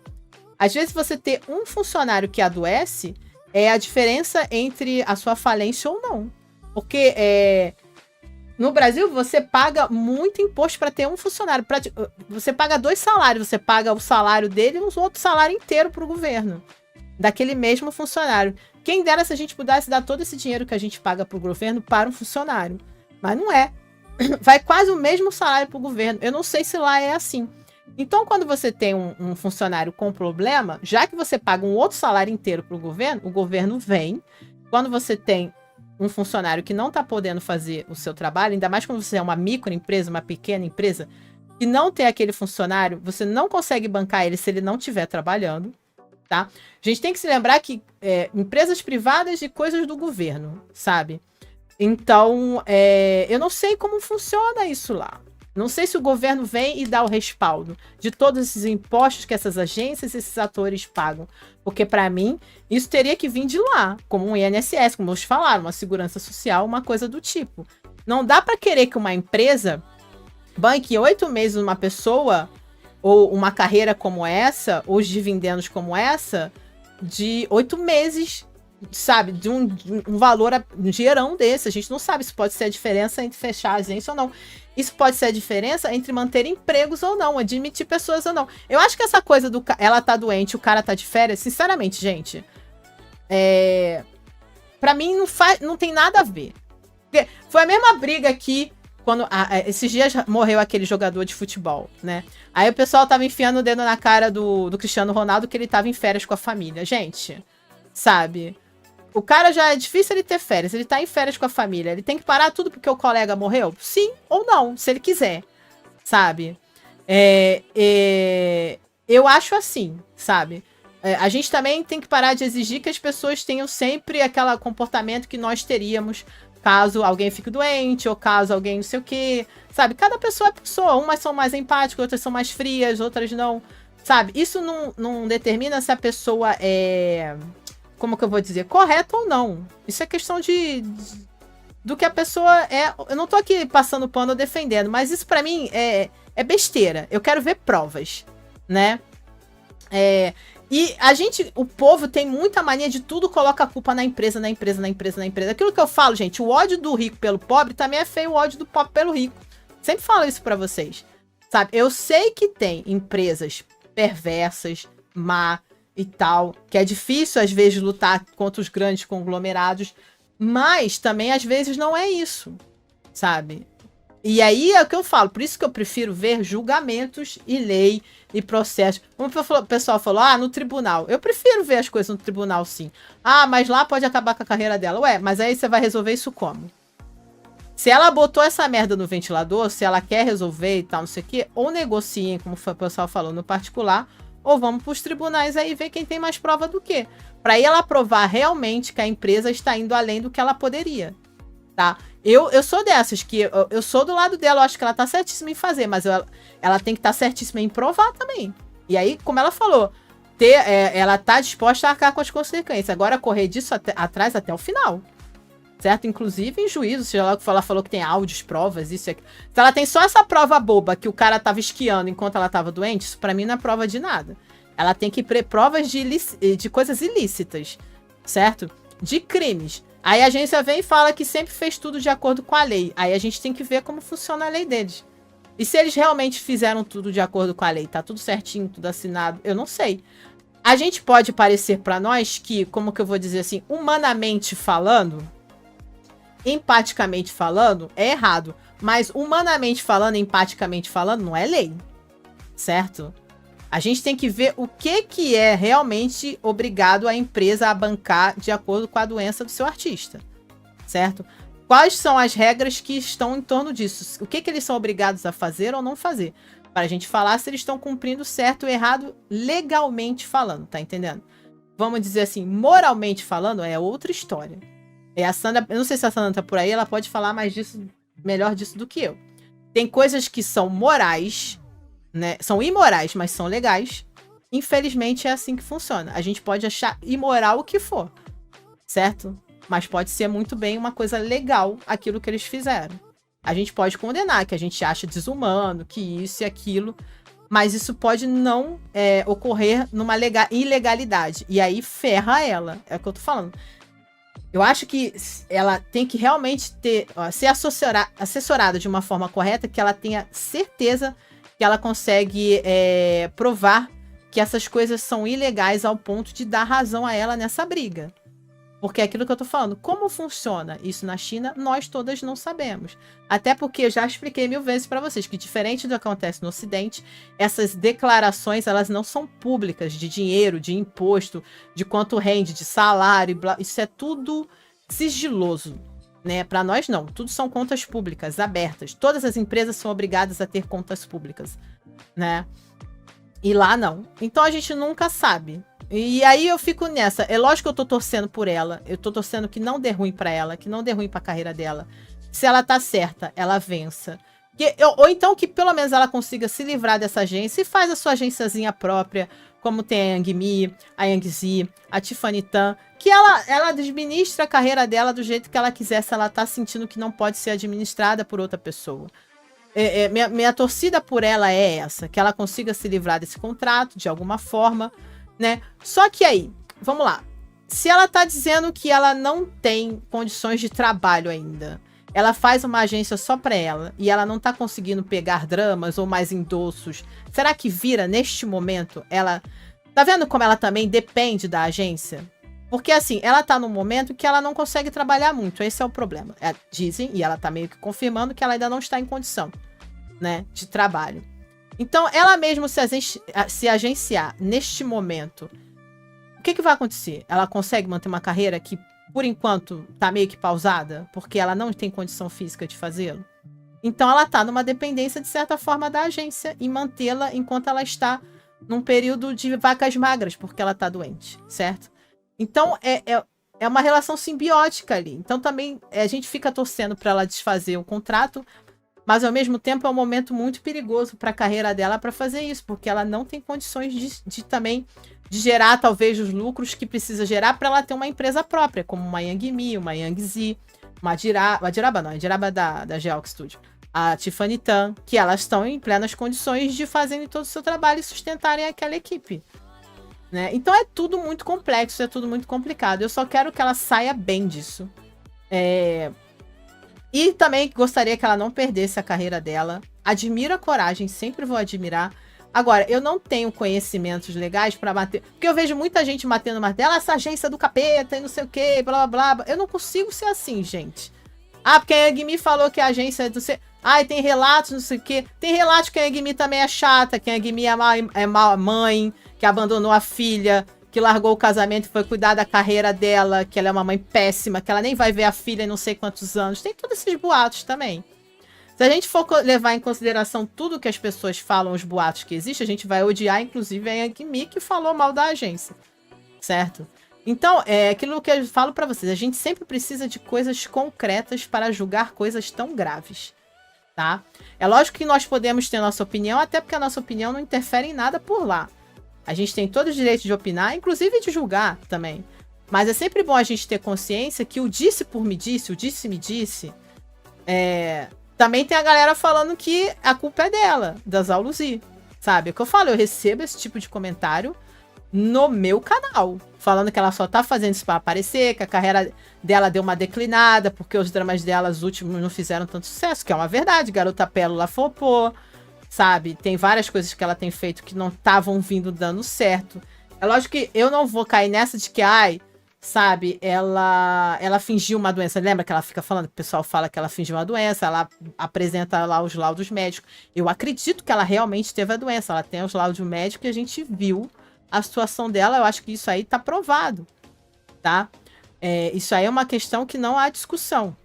Às vezes você ter um funcionário que adoece é a diferença entre a sua falência ou não. Porque no Brasil você paga muito imposto para ter um funcionário. Você paga 2 salários, você paga o salário dele e um outro salário inteiro para o governo. Daquele mesmo funcionário. Quem dera se a gente pudesse dar todo esse dinheiro que a gente paga para o governo para um funcionário. Mas não é. Vai quase o mesmo salário para o governo. Eu não sei se lá é assim. Então, quando você tem um funcionário com problema, já que você paga um outro salário inteiro para o governo vem. Quando você tem um funcionário que não está podendo fazer o seu trabalho, ainda mais quando você é uma microempresa, uma pequena empresa, e não tem aquele funcionário, você não consegue bancar ele se ele não estiver trabalhando. Tá? A gente tem que se lembrar que empresas privadas e coisas do governo, sabe? Então, eu não sei como funciona isso lá. Não sei se o governo vem e dá o respaldo de todos esses impostos que essas agências e esses atores pagam. Porque, para mim, isso teria que vir de lá, como um INSS, como vocês falaram, uma segurança social, uma coisa do tipo. Não dá para querer que uma empresa banque 8 meses uma pessoa ou uma carreira como essa, ou os dividendos como essa, de 8 meses, sabe? De um valor gerão desse. A gente não sabe se pode ser a diferença entre fechar a agência ou não. Isso pode ser a diferença entre manter empregos ou não, admitir pessoas ou não. Eu acho que essa coisa do ela tá doente, o cara tá de férias, sinceramente, gente, pra mim não tem nada a ver. Porque foi a mesma briga aqui quando esses dias morreu aquele jogador de futebol, né? Aí o pessoal tava enfiando o dedo na cara do Cristiano Ronaldo que ele tava em férias com a família. Gente, sabe? O cara já é difícil ele ter férias, ele tá em férias com a família. Ele tem que parar tudo porque o colega morreu? Sim ou não, se ele quiser, sabe? Eu acho assim, sabe? A gente também tem que parar de exigir que as pessoas tenham sempre aquele comportamento que nós teríamos caso alguém fique doente, ou caso alguém não sei o quê, sabe? Cada pessoa é pessoa. Umas são mais empáticas, outras são mais frias, outras não, sabe? Isso não determina se a pessoa é, como que eu vou dizer, correta ou não. Isso é questão do que a pessoa é. Eu não tô aqui passando pano ou defendendo, mas isso pra mim é besteira. Eu quero ver provas, né? E o povo tem muita mania de tudo, coloca a culpa na empresa, na empresa, na empresa, na empresa. Aquilo que eu falo, gente, o ódio do rico pelo pobre também é feio, o ódio do pobre pelo rico. Sempre falo isso pra vocês, sabe? Eu sei que tem empresas perversas, má, e tal, que é difícil às vezes lutar contra os grandes conglomerados, mas também às vezes não é isso, sabe? E aí é o que eu falo, por isso que eu prefiro ver julgamentos e lei e processo. Como o pessoal falou, no tribunal. Eu prefiro ver as coisas no tribunal, sim. Mas lá pode acabar com a carreira dela. Ué, mas aí você vai resolver isso como? Se ela botou essa merda no ventilador, se ela quer resolver e tal, não sei o quê, ou negociem, como o pessoal falou, no particular, ou vamos para os tribunais aí ver quem tem mais prova do que. Para aí ela provar realmente que a empresa está indo além do que ela poderia, tá? Eu sou dessas, que eu sou do lado dela, eu acho que ela tá certíssima em fazer, mas ela tem que estar certíssima em provar também. E aí, como ela falou, ela tá disposta a arcar com as consequências. Agora, correr disso atrás até o final. Certo? Inclusive em juízo, se ela falou que tem áudios, provas, isso e aquilo. Se ela tem só essa prova boba que o cara tava esquiando enquanto ela tava doente, isso pra mim não é prova de nada. Ela tem que provas de coisas ilícitas, certo? De crimes. Aí a agência vem e fala que sempre fez tudo de acordo com a lei. Aí a gente tem que ver como funciona a lei deles. E se eles realmente fizeram tudo de acordo com a lei, tá tudo certinho, tudo assinado, eu não sei. A gente pode parecer pra nós que, como que eu vou dizer assim, humanamente falando, empaticamente falando, é errado. Mas humanamente falando, empaticamente falando, não é lei. Certo? A gente tem que ver o que é realmente obrigado a empresa a bancar de acordo com a doença do seu artista. Certo? Quais são as regras que estão em torno disso? O que eles são obrigados a fazer ou não fazer? Para a gente falar se eles estão cumprindo certo ou errado legalmente falando, tá entendendo? Vamos dizer assim, moralmente falando, é outra história. A Sandra, eu não sei se a Sandra tá por aí, ela pode falar mais disso, melhor disso do que eu. Tem coisas que são morais, né? São imorais, mas são legais. Infelizmente é assim que funciona. A gente pode achar imoral o que for, certo? Mas pode ser muito bem uma coisa legal aquilo que eles fizeram. A gente pode condenar, que a gente acha desumano, que isso e aquilo, mas isso pode não ocorrer numa ilegalidade. E aí ferra ela, é o que eu tô falando. Eu acho que ela tem que realmente ser assessorada de uma forma correta, que ela tenha certeza que ela consegue provar que essas coisas são ilegais ao ponto de dar razão a ela nessa briga. Porque é aquilo que eu tô falando. Como funciona isso na China, nós todas não sabemos. Até porque eu já expliquei 1000 vezes para vocês que, diferente do que acontece no Ocidente, essas declarações, elas não são públicas de dinheiro, de imposto, de quanto rende, de salário, blá, isso é tudo sigiloso, né? Para nós não. Tudo são contas públicas, abertas. Todas as empresas são obrigadas a ter contas públicas, né? E lá não. Então a gente nunca sabe. E aí eu fico nessa. É lógico que eu tô torcendo por ela. Eu tô torcendo que não dê ruim pra ela, que não dê ruim pra carreira dela. Se ela tá certa, ela vença. Ou então que pelo menos ela consiga se livrar dessa agência e faz a sua agênciazinha própria, como tem a Yang Mi, a Yang Zi, a Tiffany Tan, que ela administra a carreira dela do jeito que ela quiser, se ela tá sentindo que não pode ser administrada por outra pessoa. Minha torcida por ela é essa, que ela consiga se livrar desse contrato de alguma forma, né? Só que aí, vamos lá. Se ela tá dizendo que ela não tem condições de trabalho ainda, ela faz uma agência só pra ela e ela não tá conseguindo pegar dramas ou mais endossos, será que vira neste momento ela... Tá vendo como ela também depende da agência? Porque assim, ela tá num momento que ela não consegue trabalhar muito, esse é o problema. Dizem, e ela tá meio que confirmando que ela ainda não está em condição, né, de trabalho. Então, ela mesmo se agenciar neste momento, o que vai acontecer? Ela consegue manter uma carreira que, por enquanto, tá meio que pausada, porque ela não tem condição física de fazê-lo? Então, ela tá numa dependência, de certa forma, da agência e mantê-la enquanto ela está num período de vacas magras, porque ela tá doente, certo? Então, é uma relação simbiótica ali. Então, também, a gente fica torcendo para ela desfazer o contrato, mas, ao mesmo tempo, é um momento muito perigoso para a carreira dela para fazer isso, porque ela não tem condições de gerar, talvez, os lucros que precisa gerar para ela ter uma empresa própria, como uma Yang Mi, uma Yang Zi, uma Diraba não, a Diraba da Geox Studio, a Tiffany Tan, que elas estão em plenas condições de fazerem todo o seu trabalho e sustentarem aquela equipe, né? Então é tudo muito complexo, é tudo muito complicado. Eu só quero que ela saia bem disso. E também gostaria que ela não perdesse a carreira dela. Admiro a coragem, sempre vou admirar, Agora, eu não tenho conhecimentos legais pra bater. Porque eu vejo muita gente batendo martelo, essa agência do capeta e não sei o que, blá blá blá. Eu não consigo ser assim, gente. Ah, porque a Yang Mi falou que a agência é do. Ai, tem relatos, não sei o quê. Tem relatos que a Yang Mi também é chata, que a Yang Mi é má mãe, que abandonou a filha, que largou o casamento e foi cuidar da carreira dela, que ela é uma mãe péssima, que ela nem vai ver a filha em não sei quantos anos. Tem todos esses boatos também. Se a gente for levar em consideração tudo que as pessoas falam, os boatos que existem, a gente vai odiar, inclusive, a Yang Mi, que falou mal da agência. Certo? Então, é aquilo que eu falo pra vocês. A gente sempre precisa de coisas concretas para julgar coisas tão graves. Tá? É lógico que nós podemos ter nossa opinião, até porque a nossa opinião não interfere em nada por lá. A gente tem todo o direito de opinar, inclusive de julgar também. Mas é sempre bom a gente ter consciência que o disse por me disse, o disse me disse, também tem a galera falando que a culpa é dela, da Zhao Luzi. Sabe? É o que eu falo, eu recebo esse tipo de comentário no meu canal, falando que ela só tá fazendo isso pra aparecer, que a carreira dela deu uma declinada, porque os dramas dela, os últimos, não fizeram tanto sucesso, que é uma verdade, Garota Pérola flopou, sabe? Tem várias coisas que ela tem feito que não estavam vindo dando certo. É lógico que eu não vou cair nessa de que, sabe, ela fingiu uma doença. Lembra que ela fica falando, que o pessoal fala que ela fingiu uma doença, ela apresenta lá os laudos médicos. Eu acredito que ela realmente teve a doença, ela tem os laudos médicos e a gente viu a situação dela, eu acho que isso aí tá provado, tá? Isso aí é uma questão que não há discussão.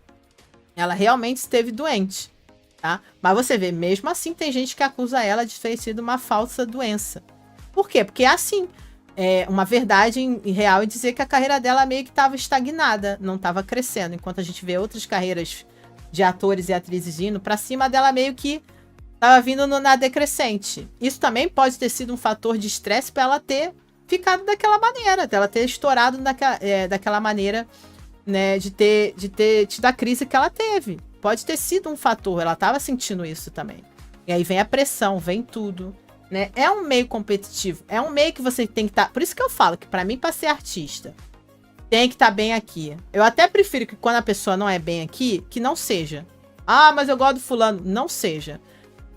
Ela realmente esteve doente, tá? Mas você vê, mesmo assim tem gente que acusa ela de ter sido uma falsa doença. Por quê? Porque é assim, uma verdade real é dizer que a carreira dela meio que estava estagnada, não estava crescendo, enquanto a gente vê outras carreiras de atores e atrizes indo pra cima dela meio que tava vindo na decrescente. Isso também pode ter sido um fator de estresse para ela ter ficado daquela maneira, dela ter estourado daquela maneira, né, de ter tido a crise que ela teve. Pode ter sido um fator, ela tava sentindo isso também. E aí vem a pressão, vem tudo, né? É um meio competitivo, é um meio que você tem que estar... Por isso que eu falo que para mim, para ser artista, tem que estar bem aqui. Eu até prefiro que quando a pessoa não é bem aqui, que não seja. Ah, mas eu gosto do fulano. Não seja.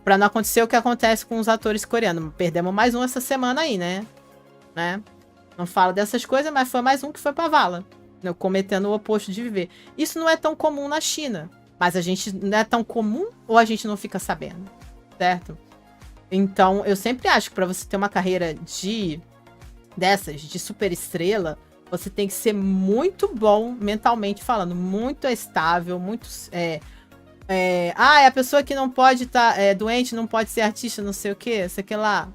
Pra não acontecer o que acontece com os atores coreanos. Perdemos mais um essa semana aí, né? Não falo dessas coisas, mas foi mais um que foi pra vala. Cometendo o oposto de viver. Isso não é tão comum na China. Mas a gente não é tão comum ou a gente não fica sabendo? Certo? Então, eu sempre acho que pra você ter uma carreira de super estrela, você tem que ser muito bom mentalmente falando. Muito estável, muito... a pessoa que não pode estar doente, não pode ser artista, não sei o que, sei que lá.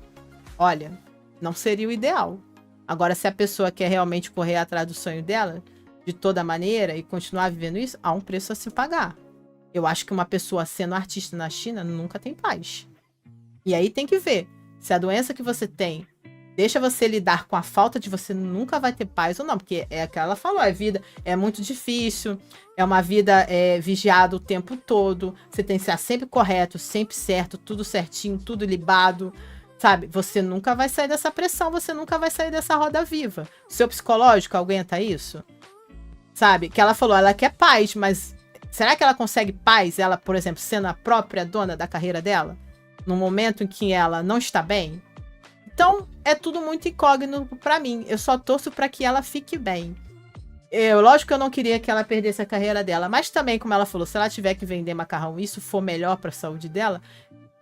Olha, não seria o ideal. Agora, se a pessoa quer realmente correr atrás do sonho dela, de toda maneira, e continuar vivendo isso, há um preço a se pagar. Eu acho que uma pessoa sendo artista na China nunca tem paz. E aí tem que ver se a doença que você tem deixa você lidar com a falta de você nunca vai ter paz ou não. Porque é o que ela falou, a vida é muito difícil, é uma vida vigiada o tempo todo, você tem que ser sempre correto, sempre certo, tudo certinho, tudo libado, sabe? Você nunca vai sair dessa pressão, você nunca vai sair dessa roda viva. Seu psicológico aguenta isso? Sabe? Que ela falou, ela quer paz, mas será que ela consegue paz, ela, por exemplo, sendo a própria dona da carreira dela? No momento em que ela não está bem? Então, é tudo muito incógnito pra mim. Eu só torço pra que ela fique bem. Lógico que eu não queria que ela perdesse a carreira dela, mas também, como ela falou, se ela tiver que vender macarrão e isso for melhor pra saúde dela,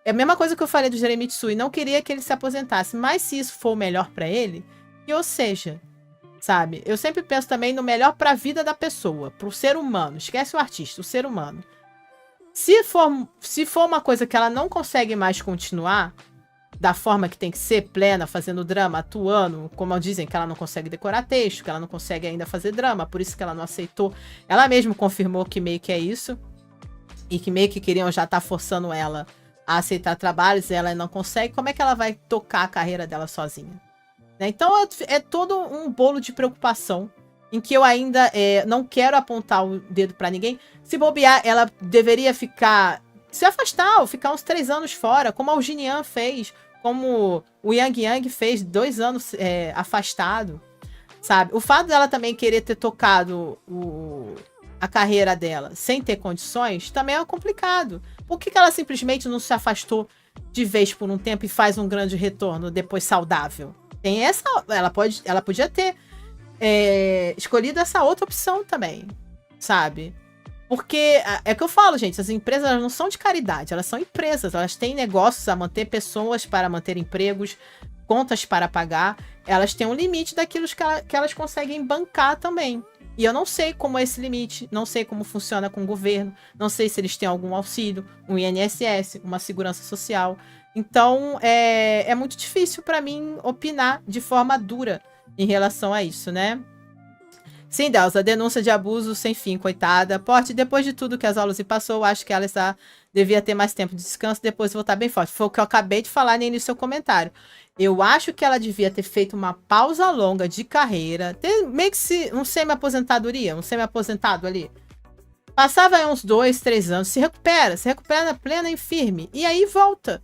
é a mesma coisa que eu falei do Jeremy Tsui. Não queria que ele se aposentasse, mas se isso for melhor pra ele, que ou seja, sabe? Eu sempre penso também no melhor pra vida da pessoa, pro ser humano. Esquece o artista, o ser humano. Se for uma coisa que ela não consegue mais continuar da forma que tem que ser, plena, fazendo drama, atuando, como dizem que ela não consegue decorar texto, que ela não consegue ainda fazer drama, por isso que ela não aceitou. Ela mesma confirmou que meio que é isso, e que meio que queriam já estar forçando ela a aceitar trabalhos, e ela não consegue. Como é que ela vai tocar a carreira dela sozinha? Né? Então é todo um bolo de preocupação, em que eu ainda não quero apontar o dedo pra ninguém. Se bobear, ela deveria se afastar, ou ficar uns 3 anos fora, como a Eugenian fez, como o Yang fez 2 anos afastado, sabe? O fato dela também querer ter tocado a carreira dela sem ter condições também é complicado. Por que ela simplesmente não se afastou de vez por um tempo e faz um grande retorno depois saudável? Tem essa, ela podia ter escolhido essa outra opção também, sabe? Porque é o que eu falo, gente, as empresas elas não são de caridade, elas são empresas, elas têm negócios a manter, pessoas para manter empregos, contas para pagar, elas têm um limite daquilo que elas conseguem bancar também. E eu não sei como é esse limite, não sei como funciona com o governo, não sei se eles têm algum auxílio, um INSS, uma segurança social. Então, é muito difícil para mim opinar de forma dura em relação a isso, né? Sim, Delza, denúncia de abuso sem fim, coitada. Porte, depois de tudo que a Zaluzi passou, acho que ela devia ter mais tempo de descanso, depois voltar bem forte. Foi o que eu acabei de falar nem no seu comentário. Eu acho que ela devia ter feito uma pausa longa de carreira, ter meio que um semi-aposentadoria, um semi-aposentado ali. Passava aí uns 2, 3 anos, se recupera plena e firme, e aí volta,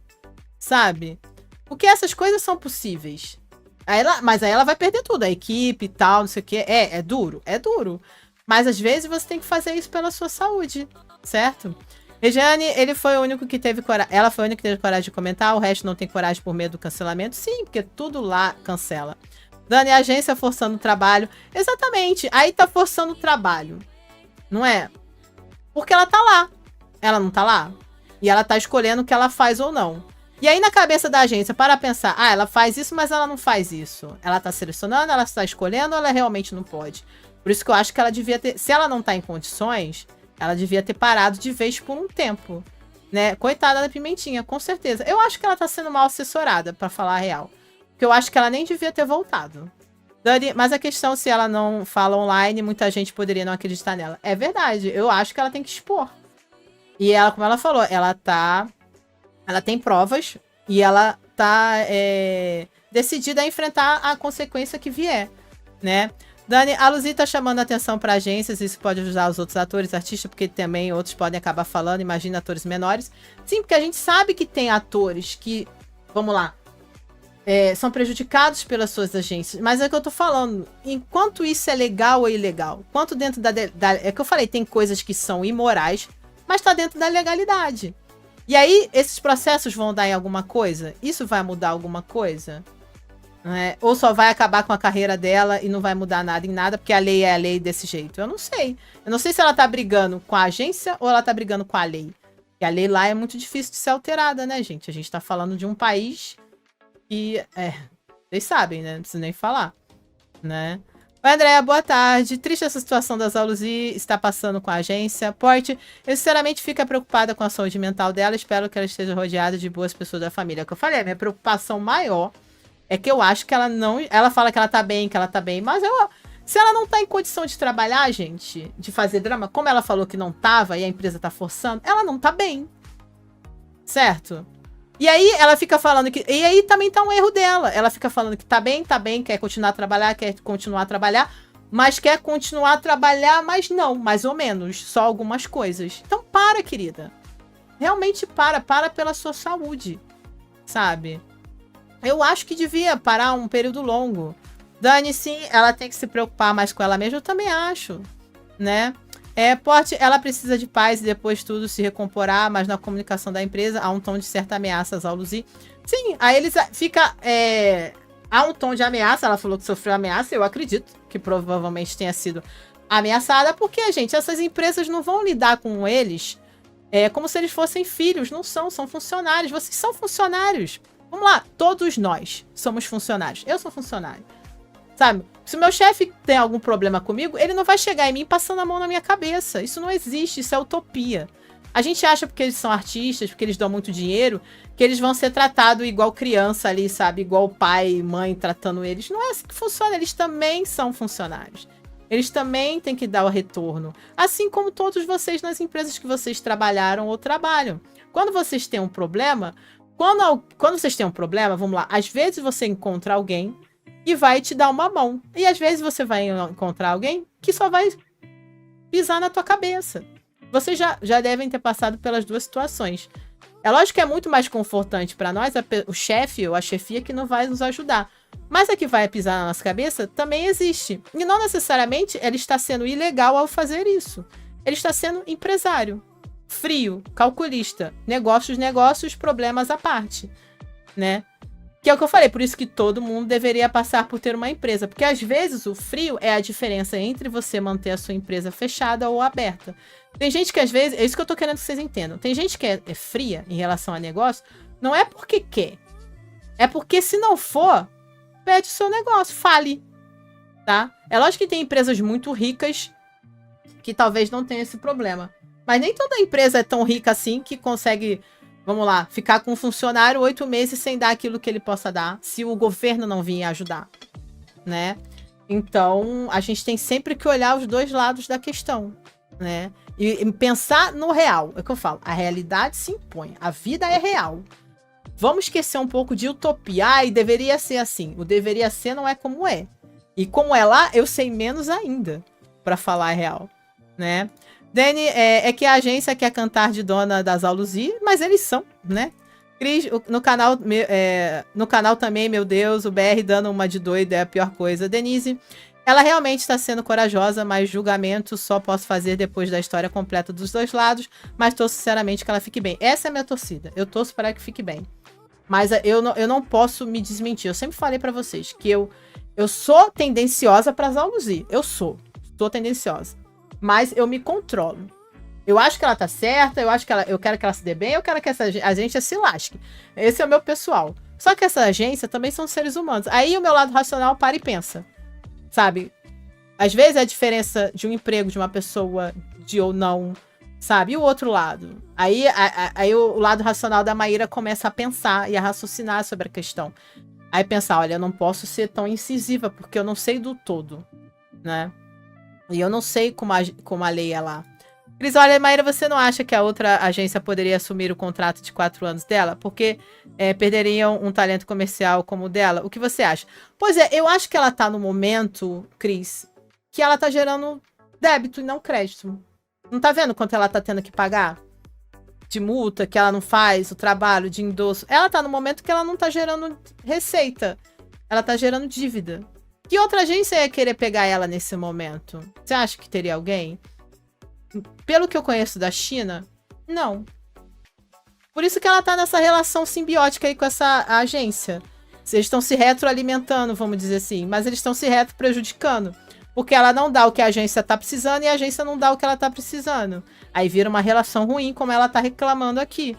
sabe? Porque essas coisas são possíveis. Mas aí ela vai perder tudo, a equipe e tal, não sei o quê. É duro. Mas às vezes você tem que fazer isso pela sua saúde, certo? Regiane, ele foi o único que teve coragem. Ela foi a única que teve coragem de comentar, o resto não tem coragem por medo do cancelamento. Sim, porque tudo lá cancela. Dani, a agência forçando o trabalho. Exatamente, aí tá forçando o trabalho. Não é? Porque ela tá lá. Ela não tá lá? E ela tá escolhendo o que ela faz ou não. E aí na cabeça da agência, para pensar, ela faz isso, mas ela não faz isso. Ela tá selecionando, ela está escolhendo ou ela realmente não pode? Por isso que eu acho que ela devia ter, se ela não tá em condições, ela devia ter parado de vez por um tempo, né? Coitada da Pimentinha, com certeza. Eu acho que ela tá sendo mal assessorada, pra falar a real. Porque eu acho que ela nem devia ter voltado. Dani, mas a questão, se ela não fala online, muita gente poderia não acreditar nela. É verdade, eu acho que ela tem que expor. E ela, como ela falou, ela tem provas e ela tá decidida a enfrentar a consequência que vier, né? Dani, a Luzi tá chamando a atenção para agências, isso pode ajudar os outros atores, artistas, porque também outros podem acabar falando, imagina atores menores. Sim, porque a gente sabe que tem atores que, vamos lá, são prejudicados pelas suas agências, mas é o que eu tô falando, enquanto isso é legal ou ilegal, quanto dentro é que eu falei, tem coisas que são imorais, mas tá dentro da legalidade. E aí, esses processos vão dar em alguma coisa? Isso vai mudar alguma coisa? Ou só vai acabar com a carreira dela e não vai mudar nada em nada, porque a lei é a lei desse jeito? Eu não sei. Eu não sei se ela tá brigando com a agência ou ela tá brigando com a lei. E a lei lá é muito difícil de ser alterada, né, gente? A gente tá falando de um país que... vocês sabem, né? Não preciso nem falar, né? Oi, Andréia, boa tarde. Triste essa situação da Zaluzi está passando com a agência. Porte, eu sinceramente fico preocupada com a saúde mental dela. Espero que ela esteja rodeada de boas pessoas da família. É o que eu falei, a minha preocupação maior é que eu acho que ela não... Ela fala que ela tá bem, mas se ela não tá em condição de trabalhar, gente, de fazer drama, como ela falou que não tava e a empresa tá forçando, ela não tá bem. Certo? E aí ela fica falando que... E aí também tá um erro dela. Ela fica falando que tá bem, quer continuar a trabalhar, mas quer continuar a trabalhar, mas não, mais ou menos, só algumas coisas. Então para, querida. Realmente para pela sua saúde, sabe? Eu acho que devia parar um período longo. Dani, sim, ela tem que se preocupar mais com ela mesma, eu também acho, né? Porte, ela precisa de paz e depois tudo se recomporá, mas na comunicação da empresa há um tom de certa ameaça ao Luzi. Sim, aí eles há um tom de ameaça, ela falou que sofreu ameaça, eu acredito que provavelmente tenha sido ameaçada, porque, gente, essas empresas não vão lidar com eles como se eles fossem filhos, não são funcionários, vocês são funcionários. Vamos lá, todos nós somos funcionários, eu sou funcionário. Sabe? Se o meu chefe tem algum problema comigo, ele não vai chegar em mim passando a mão na minha cabeça. Isso não existe, isso é utopia. A gente acha porque eles são artistas, porque eles dão muito dinheiro, que eles vão ser tratados igual criança ali, sabe? Igual pai e mãe tratando eles. Não é assim que funciona, eles também são funcionários. Eles também têm que dar o retorno. Assim como todos vocês nas empresas que vocês trabalharam ou trabalham. Quando vocês têm um problema, quando vocês têm um problema, vamos lá, às vezes você encontra alguém e vai te dar uma mão. E às vezes você vai encontrar alguém que só vai pisar na tua cabeça. Vocês já devem ter passado pelas duas situações. É lógico que é muito mais confortante para nós o chefe ou a chefia que não vai nos ajudar. Mas a que vai pisar na nossa cabeça também existe. E não necessariamente ele está sendo ilegal ao fazer isso. Ele está sendo empresário. frio, calculista. Negócios, problemas à parte, né? Que é o que eu falei, por isso que todo mundo deveria passar por ter uma empresa. Porque às vezes o frio é a diferença entre você manter a sua empresa fechada ou aberta. Tem gente que às vezes, é isso que eu tô querendo que vocês entendam. Tem gente que é fria em relação a negócio, não é porque quer. É porque se não for, perde o seu negócio, fale, tá? É lógico que tem empresas muito ricas que talvez não tenham esse problema. Mas nem toda empresa é tão rica assim que consegue, vamos lá, ficar com um funcionário 8 meses sem dar aquilo que ele possa dar, se o governo não vir ajudar, né? Então, a gente tem sempre que olhar os dois lados da questão, né? E pensar no real. É o que eu falo, a realidade se impõe, a vida é real. Vamos esquecer um pouco de utopia. E deveria ser assim. O deveria ser não é como é. E como é lá, eu sei menos ainda, pra falar a real, né? Dani, é que a agência quer cantar de dona das Aluzi, mas eles são, né? Cris, no canal também, meu Deus, o BR dando uma de doida é a pior coisa. Denise, ela realmente está sendo corajosa, mas julgamento só posso fazer depois da história completa dos dois lados, mas torço sinceramente que ela fique bem. Essa é a minha torcida, eu torço para que fique bem. Mas eu não posso me desmentir, eu sempre falei para vocês que eu sou tendenciosa para as Aluzi, eu sou tendenciosa, mas eu me controlo. Eu acho que ela tá certa, eu quero que ela se dê bem, eu quero que essa agência se lasque. Esse é o meu pessoal. Só que essa agência também são seres humanos. Aí o meu lado racional para e pensa. Sabe? Às vezes é a diferença de um emprego de uma pessoa de ou não, sabe? E o outro lado. Aí o lado racional da Maíra começa a pensar e a raciocinar sobre a questão. Aí pensar, olha, eu não posso ser tão incisiva, porque eu não sei do todo, né? E eu não sei como a lei é lá. Cris, olha, Maíra, você não acha que a outra agência poderia assumir o contrato de 4 anos dela? Porque perderiam um talento comercial como o dela? O que você acha? Pois é, eu acho que ela tá no momento, Cris, que ela tá gerando débito e não crédito. Não tá vendo quanto ela tá tendo que pagar? De multa, que ela não faz, o trabalho de endosso. Ela tá no momento que ela não tá gerando receita. Ela tá gerando dívida. Que outra agência ia querer pegar ela nesse momento? Você acha que teria alguém? Pelo que eu conheço da China, não. Por isso que ela tá nessa relação simbiótica aí com essa agência. Eles estão se retroalimentando, vamos dizer assim. Mas eles estão se prejudicando. Porque ela não dá o que a agência tá precisando e a agência não dá o que ela tá precisando. Aí vira uma relação ruim, como ela tá reclamando aqui.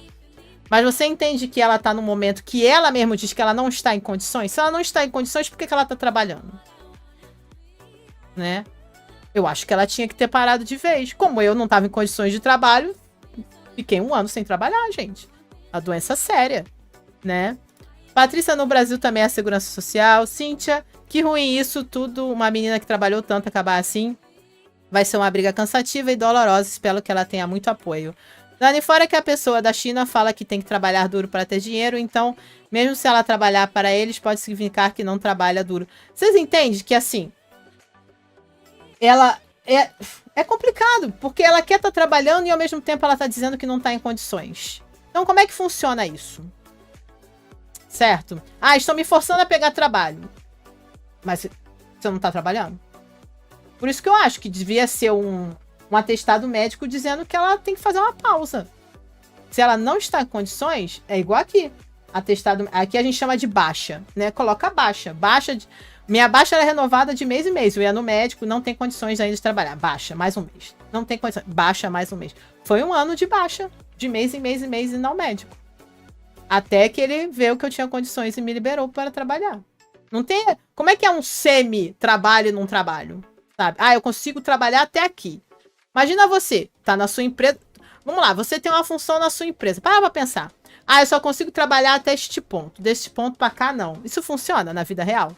Mas você entende que ela tá num momento que ela mesma diz que ela não está em condições? Se ela não está em condições, por que ela tá trabalhando? Né? Eu acho que ela tinha que ter parado de vez. Como eu não estava em condições de trabalho, fiquei 1 ano sem trabalhar, gente. A doença séria, né? Patrícia, no Brasil também é segurança social. Cíntia, que ruim isso tudo. Uma menina que trabalhou tanto acabar assim. Vai ser uma briga cansativa e dolorosa. Espero que ela tenha muito apoio. Dani, fora que a pessoa da China fala que tem que trabalhar duro para ter dinheiro, então, mesmo se ela trabalhar para eles, pode significar que não trabalha duro. Vocês entendem que, assim, ela é complicado, porque ela quer estar trabalhando e, ao mesmo tempo, ela está dizendo que não está em condições. Então, como é que funciona isso? Certo? Ah, estão me forçando a pegar trabalho. Mas você não está trabalhando? Por isso que eu acho que devia ser um atestado médico dizendo que ela tem que fazer uma pausa. Se ela não está em condições, é igual aqui. Atestado, aqui a gente chama de baixa, né? Coloca baixa. Minha baixa era renovada de mês em mês. Eu ia no médico, não tem condições ainda de trabalhar. Baixa, mais um mês. Não tem condições. Baixa, mais um mês. Foi 1 ano de baixa. De mês em mês em mês e não médico. Até que ele viu que eu tinha condições e me liberou para trabalhar. Não tem... Como é que é um semi-trabalho num trabalho? Sabe? Ah, eu consigo trabalhar até aqui. Imagina você, tá na sua empresa... Vamos lá, você tem uma função na sua empresa. Para pra pensar. Ah, eu só consigo trabalhar até este ponto. Deste ponto pra cá, não. Isso funciona na vida real?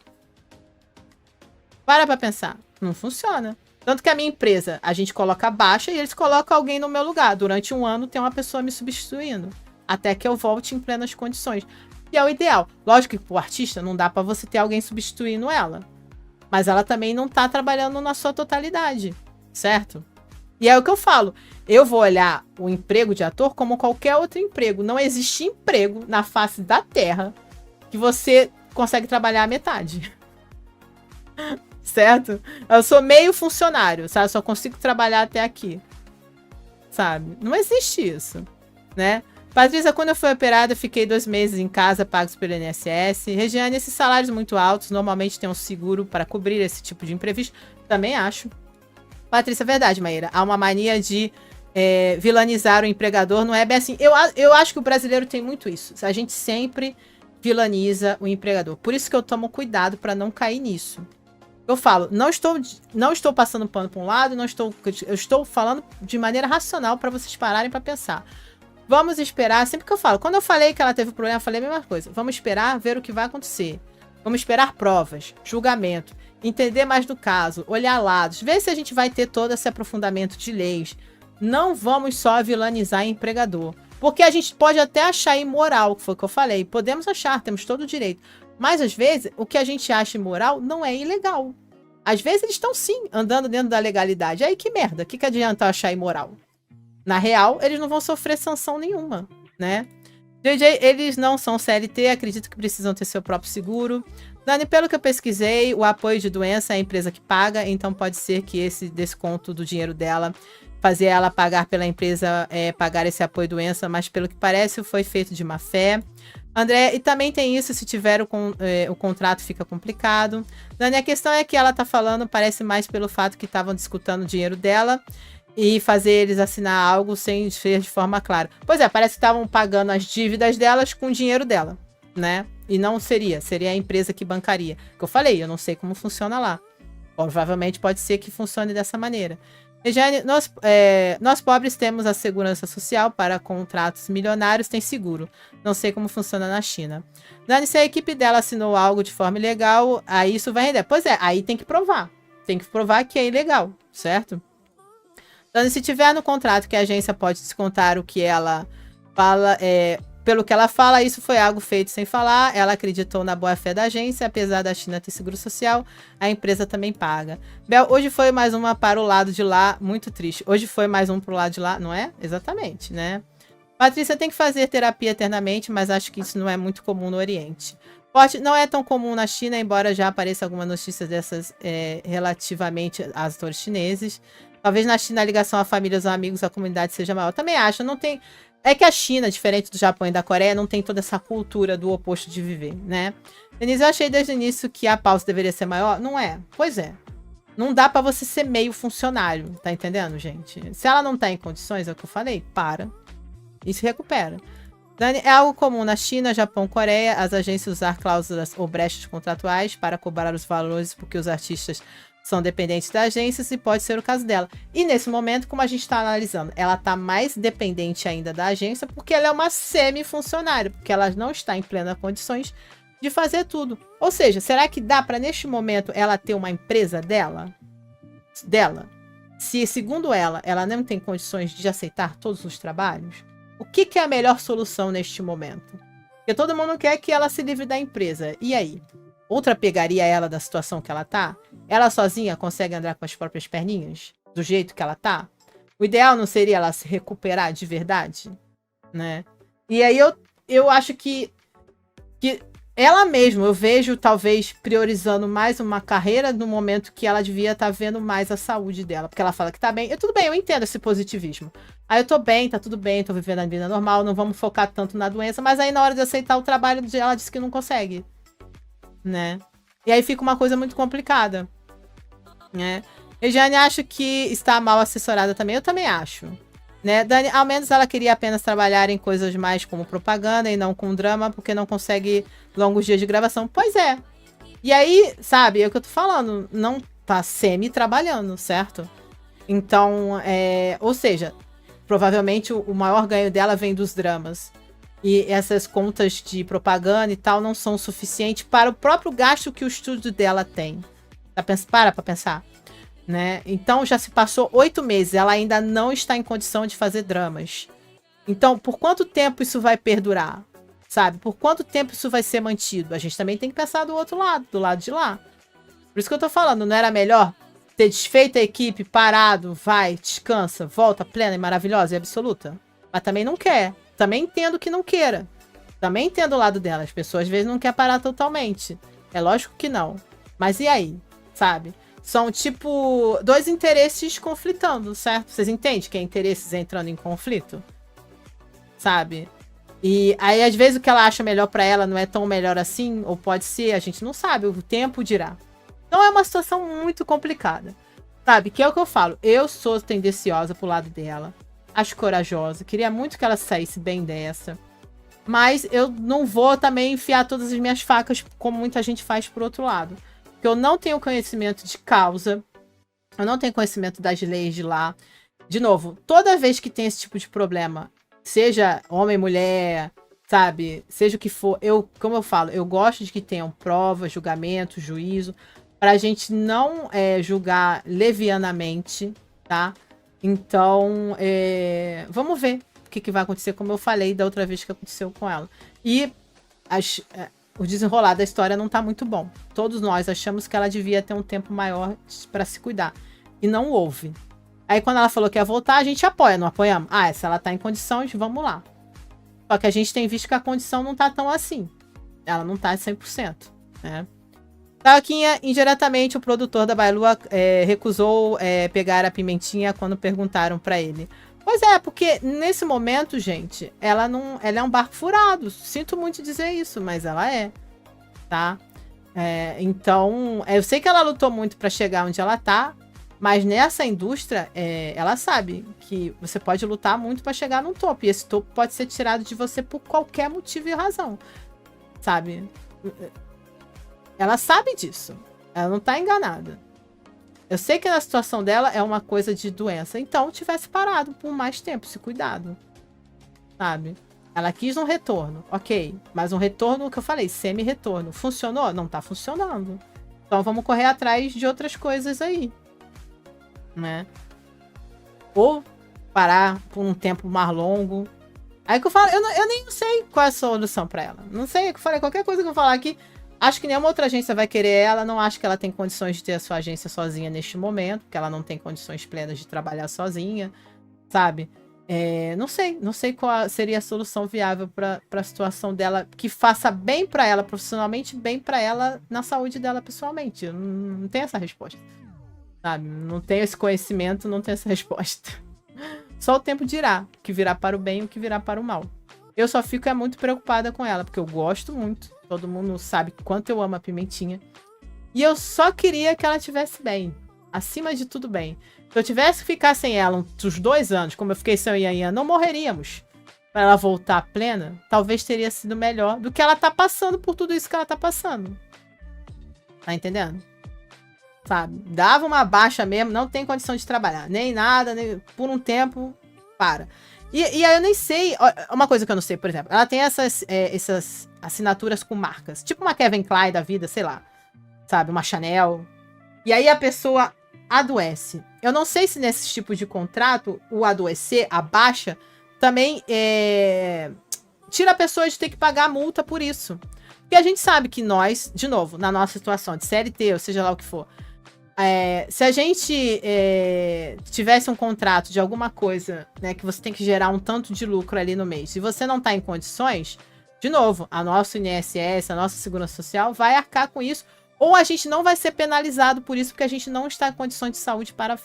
Para pra pensar. Não funciona. Tanto que a minha empresa, a gente coloca baixa e eles colocam alguém no meu lugar. Durante 1 ano tem uma pessoa me substituindo. Até que eu volte em plenas condições. E é o ideal. Lógico que pro artista não dá pra você ter alguém substituindo ela. Mas ela também não tá trabalhando na sua totalidade. Certo? E é o que eu falo. Eu vou olhar o emprego de ator como qualquer outro emprego. Não existe emprego na face da Terra que você consegue trabalhar a metade. Certo? Eu sou meio funcionário, sabe? Eu só consigo trabalhar até aqui. sabe? Não existe isso, né? Patrícia, quando eu fui operada, eu fiquei 2 meses em casa, pagos pelo INSS. Regiane, esses salários muito altos, normalmente tem um seguro para cobrir esse tipo de imprevisto. Também acho. Patrícia, verdade, Maíra. Há uma mania de vilanizar o empregador, não é bem assim. Eu acho que o brasileiro tem muito isso. A gente sempre vilaniza o empregador. Por isso que eu tomo cuidado para não cair nisso. Eu falo, não estou passando pano para um lado, eu estou falando de maneira racional para vocês pararem para pensar. Vamos esperar, sempre que eu falo, quando eu falei que ela teve problema, eu falei a mesma coisa. Vamos esperar ver o que vai acontecer. Vamos esperar provas, julgamento, entender mais do caso, olhar lados, ver se a gente vai ter todo esse aprofundamento de leis. Não vamos só vilanizar empregador. Porque a gente pode até achar imoral, que foi o que eu falei. Podemos achar, temos todo o direito. Mas, às vezes, o que a gente acha imoral não é ilegal. Às vezes, eles estão, sim, andando dentro da legalidade. Aí, que merda. O que adianta eu achar imoral? Na real, eles não vão sofrer sanção nenhuma, né? JJ, eles não são CLT, acredito que precisam ter seu próprio seguro. Dani, pelo que eu pesquisei, o apoio de doença é a empresa que paga, então pode ser que esse desconto do dinheiro dela, fazer ela pagar pela empresa, pagar esse apoio de doença, mas pelo que parece foi feito de má fé. André, e também tem isso, se tiver o contrato fica complicado. Dani, a questão é que ela tá falando, parece mais pelo fato que estavam discutindo o dinheiro dela e fazer eles assinar algo sem ser de forma clara. Pois é, parece que estavam pagando as dívidas delas com o dinheiro dela, né? E não seria a empresa que bancaria. Que eu falei, eu não sei como funciona lá. Provavelmente pode ser que funcione dessa maneira. Regiane, nós pobres temos a segurança social para contratos milionários, tem seguro. Não sei como funciona na China. Dani, se a equipe dela assinou algo de forma ilegal, aí isso vai render. Pois é, aí tem que provar. Tem que provar que é ilegal, certo? Dani, se tiver no contrato que a agência pode descontar o que ela fala, pelo que ela fala, isso foi algo feito sem falar. Ela acreditou na boa-fé da agência, apesar da China ter seguro social, a empresa também paga. Bel, hoje foi mais uma para o lado de lá, muito triste. Hoje foi mais um para o lado de lá, não é? Exatamente, né? Patrícia, tem que fazer terapia eternamente, mas acho que isso não é muito comum no Oriente. Não é tão comum na China, embora já apareça algumas notícias dessas relativamente às atores chineses. Talvez na China a ligação a famílias ou amigos, a comunidade seja maior. Também acho, não tem... É que a China, diferente do Japão e da Coreia, não tem toda essa cultura do oposto de viver, né? Denise, eu achei desde o início que a pausa deveria ser maior. Não é? Pois é. Não dá pra você ser meio funcionário, tá entendendo, gente? Se ela não tá em condições, é o que eu falei, para. E se recupera. Dani, é algo comum na China, Japão, Coreia, as agências usar cláusulas ou brechas contratuais para cobrar os valores porque os artistas são dependentes das agências e pode ser o caso dela. E nesse momento, como a gente está analisando, ela está mais dependente ainda da agência porque ela é uma semi-funcionária, porque ela não está em plenas condições de fazer tudo. Ou seja, será que dá para neste momento ela ter uma empresa dela? Se, segundo ela não tem condições de aceitar todos os trabalhos? O que é a melhor solução neste momento? Porque todo mundo quer que ela se livre da empresa. E aí? Outra pegaria ela da situação que ela tá? Ela sozinha consegue andar com as próprias perninhas? Do jeito que ela tá? O ideal não seria ela se recuperar de verdade? Né? E aí eu acho que ela mesma, eu vejo talvez priorizando mais uma carreira no momento que ela devia estar vendo mais a saúde dela. Porque ela fala que tá bem. Tudo bem, eu entendo esse positivismo. Aí eu tô bem, tá tudo bem, tô vivendo a vida normal, não vamos focar tanto na doença. Mas aí na hora de aceitar o trabalho, ela disse que não consegue. Né? E aí fica uma coisa muito complicada. Né? Regiane, acho que está mal assessorada também. Eu também acho. Né? Dani, ao menos ela queria apenas trabalhar em coisas mais como propaganda e não com drama, porque não consegue longos dias de gravação. Pois é. E aí, sabe, é o que eu tô falando, não tá semi-trabalhando, certo? Então, ou seja, provavelmente o maior ganho dela vem dos dramas. E essas contas de propaganda e tal não são suficientes para o próprio gasto que o estúdio dela tem. Para pra pensar. Né? Então já se passou 8 meses, ela ainda não está em condição de fazer dramas. Então, por quanto tempo isso vai perdurar? Sabe? Por quanto tempo isso vai ser mantido? A gente também tem que pensar do outro lado, do lado de lá. Por isso que eu tô falando, não era melhor ter desfeito a equipe, parado, vai, descansa, volta plena e maravilhosa e absoluta? Mas também não quer. Também entendo que não queira. Também entendo o lado dela. As pessoas às vezes não querem parar totalmente. É lógico que não. Mas e aí? Sabe? São, tipo, dois interesses conflitando, certo? Vocês entendem que é interesses entrando em conflito? Sabe? E aí, às vezes, o que ela acha melhor pra ela não é tão melhor assim, ou pode ser, a gente não sabe, o tempo dirá. Então é uma situação muito complicada, sabe? Que é o que eu falo, eu sou tendenciosa pro lado dela, acho corajosa, queria muito que ela saísse bem dessa, mas eu não vou também enfiar todas as minhas facas como muita gente faz pro outro lado. Porque eu não tenho conhecimento de causa, eu não tenho conhecimento das leis de lá. De novo, toda vez que tem esse tipo de problema, seja homem, mulher, sabe? Seja o que for, como eu falo, eu gosto de que tenham provas, julgamento, juízo, pra gente não julgar levianamente, tá? Então, vamos ver o que vai acontecer, como eu falei da outra vez que aconteceu com ela. E o desenrolar da história não tá muito bom. Todos nós achamos que ela devia ter um tempo maior pra se cuidar. E não houve. Aí quando ela falou que ia voltar, a gente apoia, não apoiamos? Ah, se ela tá em condições, vamos lá. Só que a gente tem visto que a condição não tá tão assim. Ela não tá 100%, né? Taquinha, indiretamente, o produtor da Bailua recusou pegar a Pimentinha quando perguntaram pra ele. Pois é, porque nesse momento, gente, ela é um barco furado. Sinto muito dizer isso, mas ela é, tá? Então, eu sei que ela lutou muito pra chegar onde ela tá, mas nessa indústria, ela sabe que você pode lutar muito pra chegar no topo. E esse topo pode ser tirado de você por qualquer motivo e razão, sabe? Ela sabe disso. Ela não tá enganada. Eu sei que na situação dela é uma coisa de doença. Então, tivesse parado por mais tempo, se cuidado. Sabe? Ela quis um retorno. Ok. Mas um retorno, que eu falei, semi-retorno. Funcionou? Não tá funcionando. Então, vamos correr atrás de outras coisas aí. Né? Ou parar por um tempo mais longo. Aí que eu falo, eu nem sei qual é a solução pra ela. Não sei, eu falei, qualquer coisa que eu falar aqui, acho que nenhuma outra agência vai querer ela. Não acho que ela tem condições de ter a sua agência sozinha neste momento, porque ela não tem condições plenas de trabalhar sozinha, sabe? Não sei qual seria a solução viável para a situação dela, que faça bem para ela profissionalmente, bem para ela na saúde dela pessoalmente. Eu não tenho essa resposta, sabe? Não tenho esse conhecimento, não tenho essa resposta. Só o tempo dirá o que virá para o bem e o que virá para o mal. Eu só fico muito preocupada com ela, porque eu gosto muito. Todo mundo sabe quanto eu amo a Pimentinha. E eu só queria que ela estivesse bem. Acima de tudo bem. Se eu tivesse que ficar sem ela uns 2 anos, como eu fiquei sem o Ian, não morreríamos. Para ela voltar plena, talvez teria sido melhor do que ela tá passando por tudo isso que ela tá passando. Tá entendendo? Sabe? Dava uma baixa mesmo, não tem condição de trabalhar. Nem nada, nem por um tempo, para. E aí eu nem sei, uma coisa que eu não sei, por exemplo, ela tem essas assinaturas com marcas, tipo uma Kevin Klein da vida, sei lá, sabe, uma Chanel. E aí a pessoa adoece. Eu não sei se nesse tipo de contrato, o adoecer, a baixa, também tira a pessoa de ter que pagar a multa por isso. Porque a gente sabe que nós, de novo, na nossa situação de CLT, ou seja lá o que for, se a gente tivesse um contrato de alguma coisa, né, que você tem que gerar um tanto de lucro ali no mês, e você não está em condições, de novo, a nossa INSS, a nossa Segurança Social vai arcar com isso, ou a gente não vai ser penalizado por isso, porque a gente não está em condições de saúde para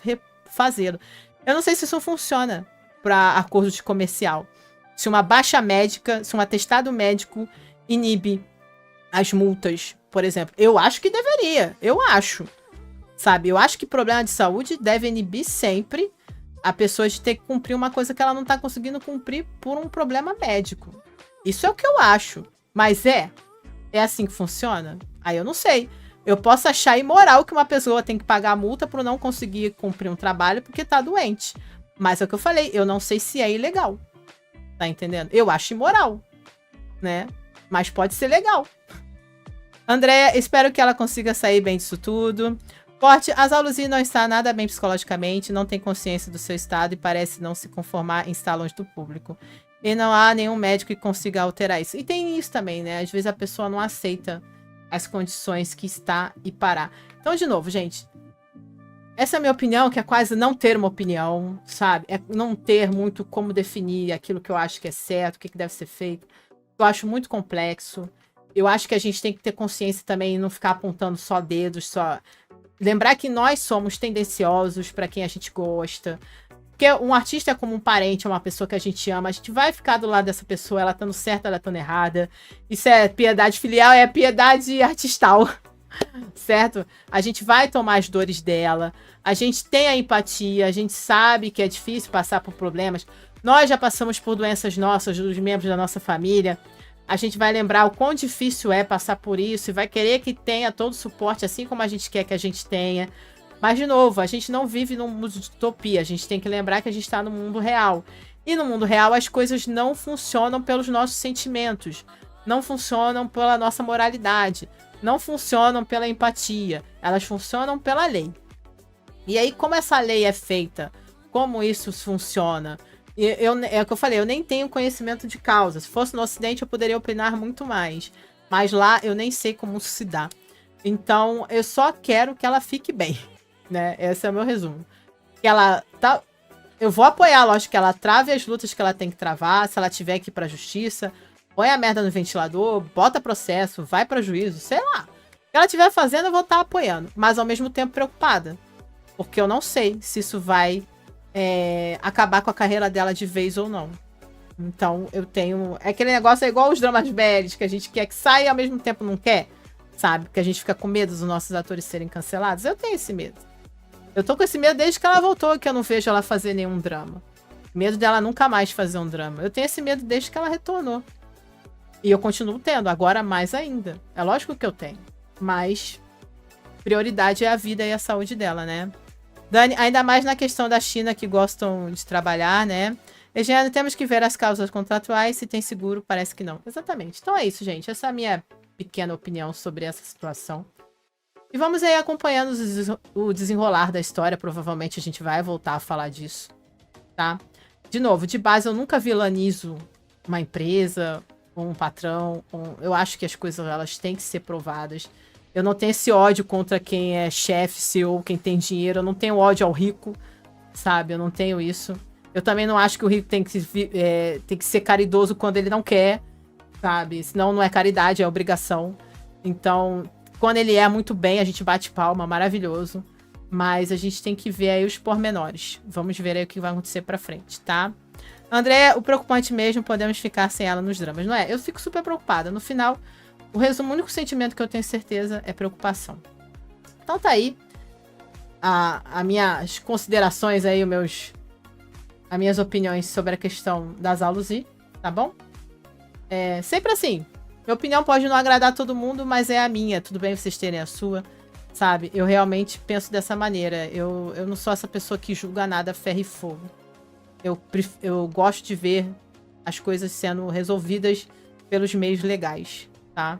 fazê-lo. Eu não sei se isso funciona para acordo de comercial. Se uma baixa médica, se um atestado médico inibe as multas, por exemplo. Eu acho que deveria, eu acho. Sabe, eu acho que problema de saúde deve inibir sempre a pessoa de ter que cumprir uma coisa que ela não tá conseguindo cumprir por um problema médico. Isso é o que eu acho. Mas é assim que funciona? Aí eu não sei. Eu posso achar imoral que uma pessoa tem que pagar a multa por não conseguir cumprir um trabalho porque tá doente. Mas é o que eu falei, eu não sei se é ilegal. Tá entendendo? Eu acho imoral, né? Mas pode ser legal. Andréia, espero que ela consiga sair bem disso tudo. Forte, a Zaluzi não está nada bem psicologicamente, não tem consciência do seu estado e parece não se conformar em estar longe do público. E não há nenhum médico que consiga alterar isso. E tem isso também, né? Às vezes a pessoa não aceita as condições que está e parar. Então, de novo, gente, essa é a minha opinião, que é quase não ter uma opinião, sabe? É não ter muito como definir aquilo que eu acho que é certo, o que deve ser feito. Eu acho muito complexo. Eu acho que a gente tem que ter consciência também e não ficar apontando só dedos, só... lembrar que nós somos tendenciosos para quem a gente gosta. Porque um artista é como um parente, é uma pessoa que a gente ama. A gente vai ficar do lado dessa pessoa, ela estando certa, ela estando errada. Isso é piedade filial, é piedade artistal. Certo? A gente vai tomar as dores dela. A gente tem a empatia, a gente sabe que é difícil passar por problemas. Nós já passamos por doenças nossas, dos membros da nossa família. A gente vai lembrar o quão difícil é passar por isso e vai querer que tenha todo o suporte, assim como a gente quer que a gente tenha. Mas, de novo, a gente não vive num mundo de utopia. A gente tem que lembrar que a gente está no mundo real. E no mundo real, as coisas não funcionam pelos nossos sentimentos. Não funcionam pela nossa moralidade. Não funcionam pela empatia. Elas funcionam pela lei. E aí, como essa lei é feita? Como isso funciona? É o que eu falei, eu nem tenho conhecimento de causa. Se fosse no Ocidente, eu poderia opinar muito mais. Mas lá, eu nem sei como isso se dá. Então, eu só quero que ela fique bem. Né? Esse é o meu resumo. Que ela tá... Eu vou apoiar, lógico, que ela trave as lutas que ela tem que travar. Se ela tiver que ir pra justiça, põe a merda no ventilador, bota processo, vai pra juízo, sei lá. O que ela estiver fazendo, eu vou estar apoiando. Mas, ao mesmo tempo, preocupada. Porque eu não sei se isso vai acabar com a carreira dela de vez ou não. Então, eu tenho... É aquele negócio, é igual os dramas bélicos, que a gente quer que saia e, ao mesmo tempo, não quer. Sabe? Porque a gente fica com medo dos nossos atores serem cancelados. Eu tenho esse medo. Eu tô com esse medo desde que ela voltou, que eu não vejo ela fazer nenhum drama. Medo dela nunca mais fazer um drama. Eu tenho esse medo desde que ela retornou. E eu continuo tendo, agora mais ainda. É lógico que eu tenho. Mas prioridade é a vida e a saúde dela, né? Dani, ainda mais na questão da China, que gostam de trabalhar, né? Eugênio, temos que ver as causas contratuais. Se tem seguro, parece que não. Exatamente. Então é isso, gente. Essa é a minha pequena opinião sobre essa situação. E vamos aí acompanhando o desenrolar da história. Provavelmente a gente vai voltar a falar disso, tá? De novo, de base eu nunca vilanizo uma empresa ou um patrão. Eu acho que as coisas elas têm que ser provadas. Eu não tenho esse ódio contra quem é chefe, CEO, quem tem dinheiro. Eu não tenho ódio ao rico, sabe? Eu não tenho isso. Eu também não acho que o rico tem que ser caridoso quando ele não quer, sabe? Senão não é caridade, é obrigação. Então, quando ele é muito bem, a gente bate palma, maravilhoso. Mas a gente tem que ver aí os pormenores. Vamos ver aí o que vai acontecer pra frente, tá? André, o preocupante mesmo, podemos ficar sem ela nos dramas, não é? Eu fico super preocupada. No final, o resumo, o único sentimento que eu tenho certeza é preocupação. Então tá aí as minhas considerações aí, as minhas opiniões sobre a questão das Aluzi, tá bom? Sempre assim. Minha opinião pode não agradar todo mundo, mas é a minha. Tudo bem vocês terem a sua, sabe? Eu realmente penso dessa maneira. Eu não sou essa pessoa que julga nada a ferro e fogo. Eu gosto de ver as coisas sendo resolvidas pelos meios legais, tá?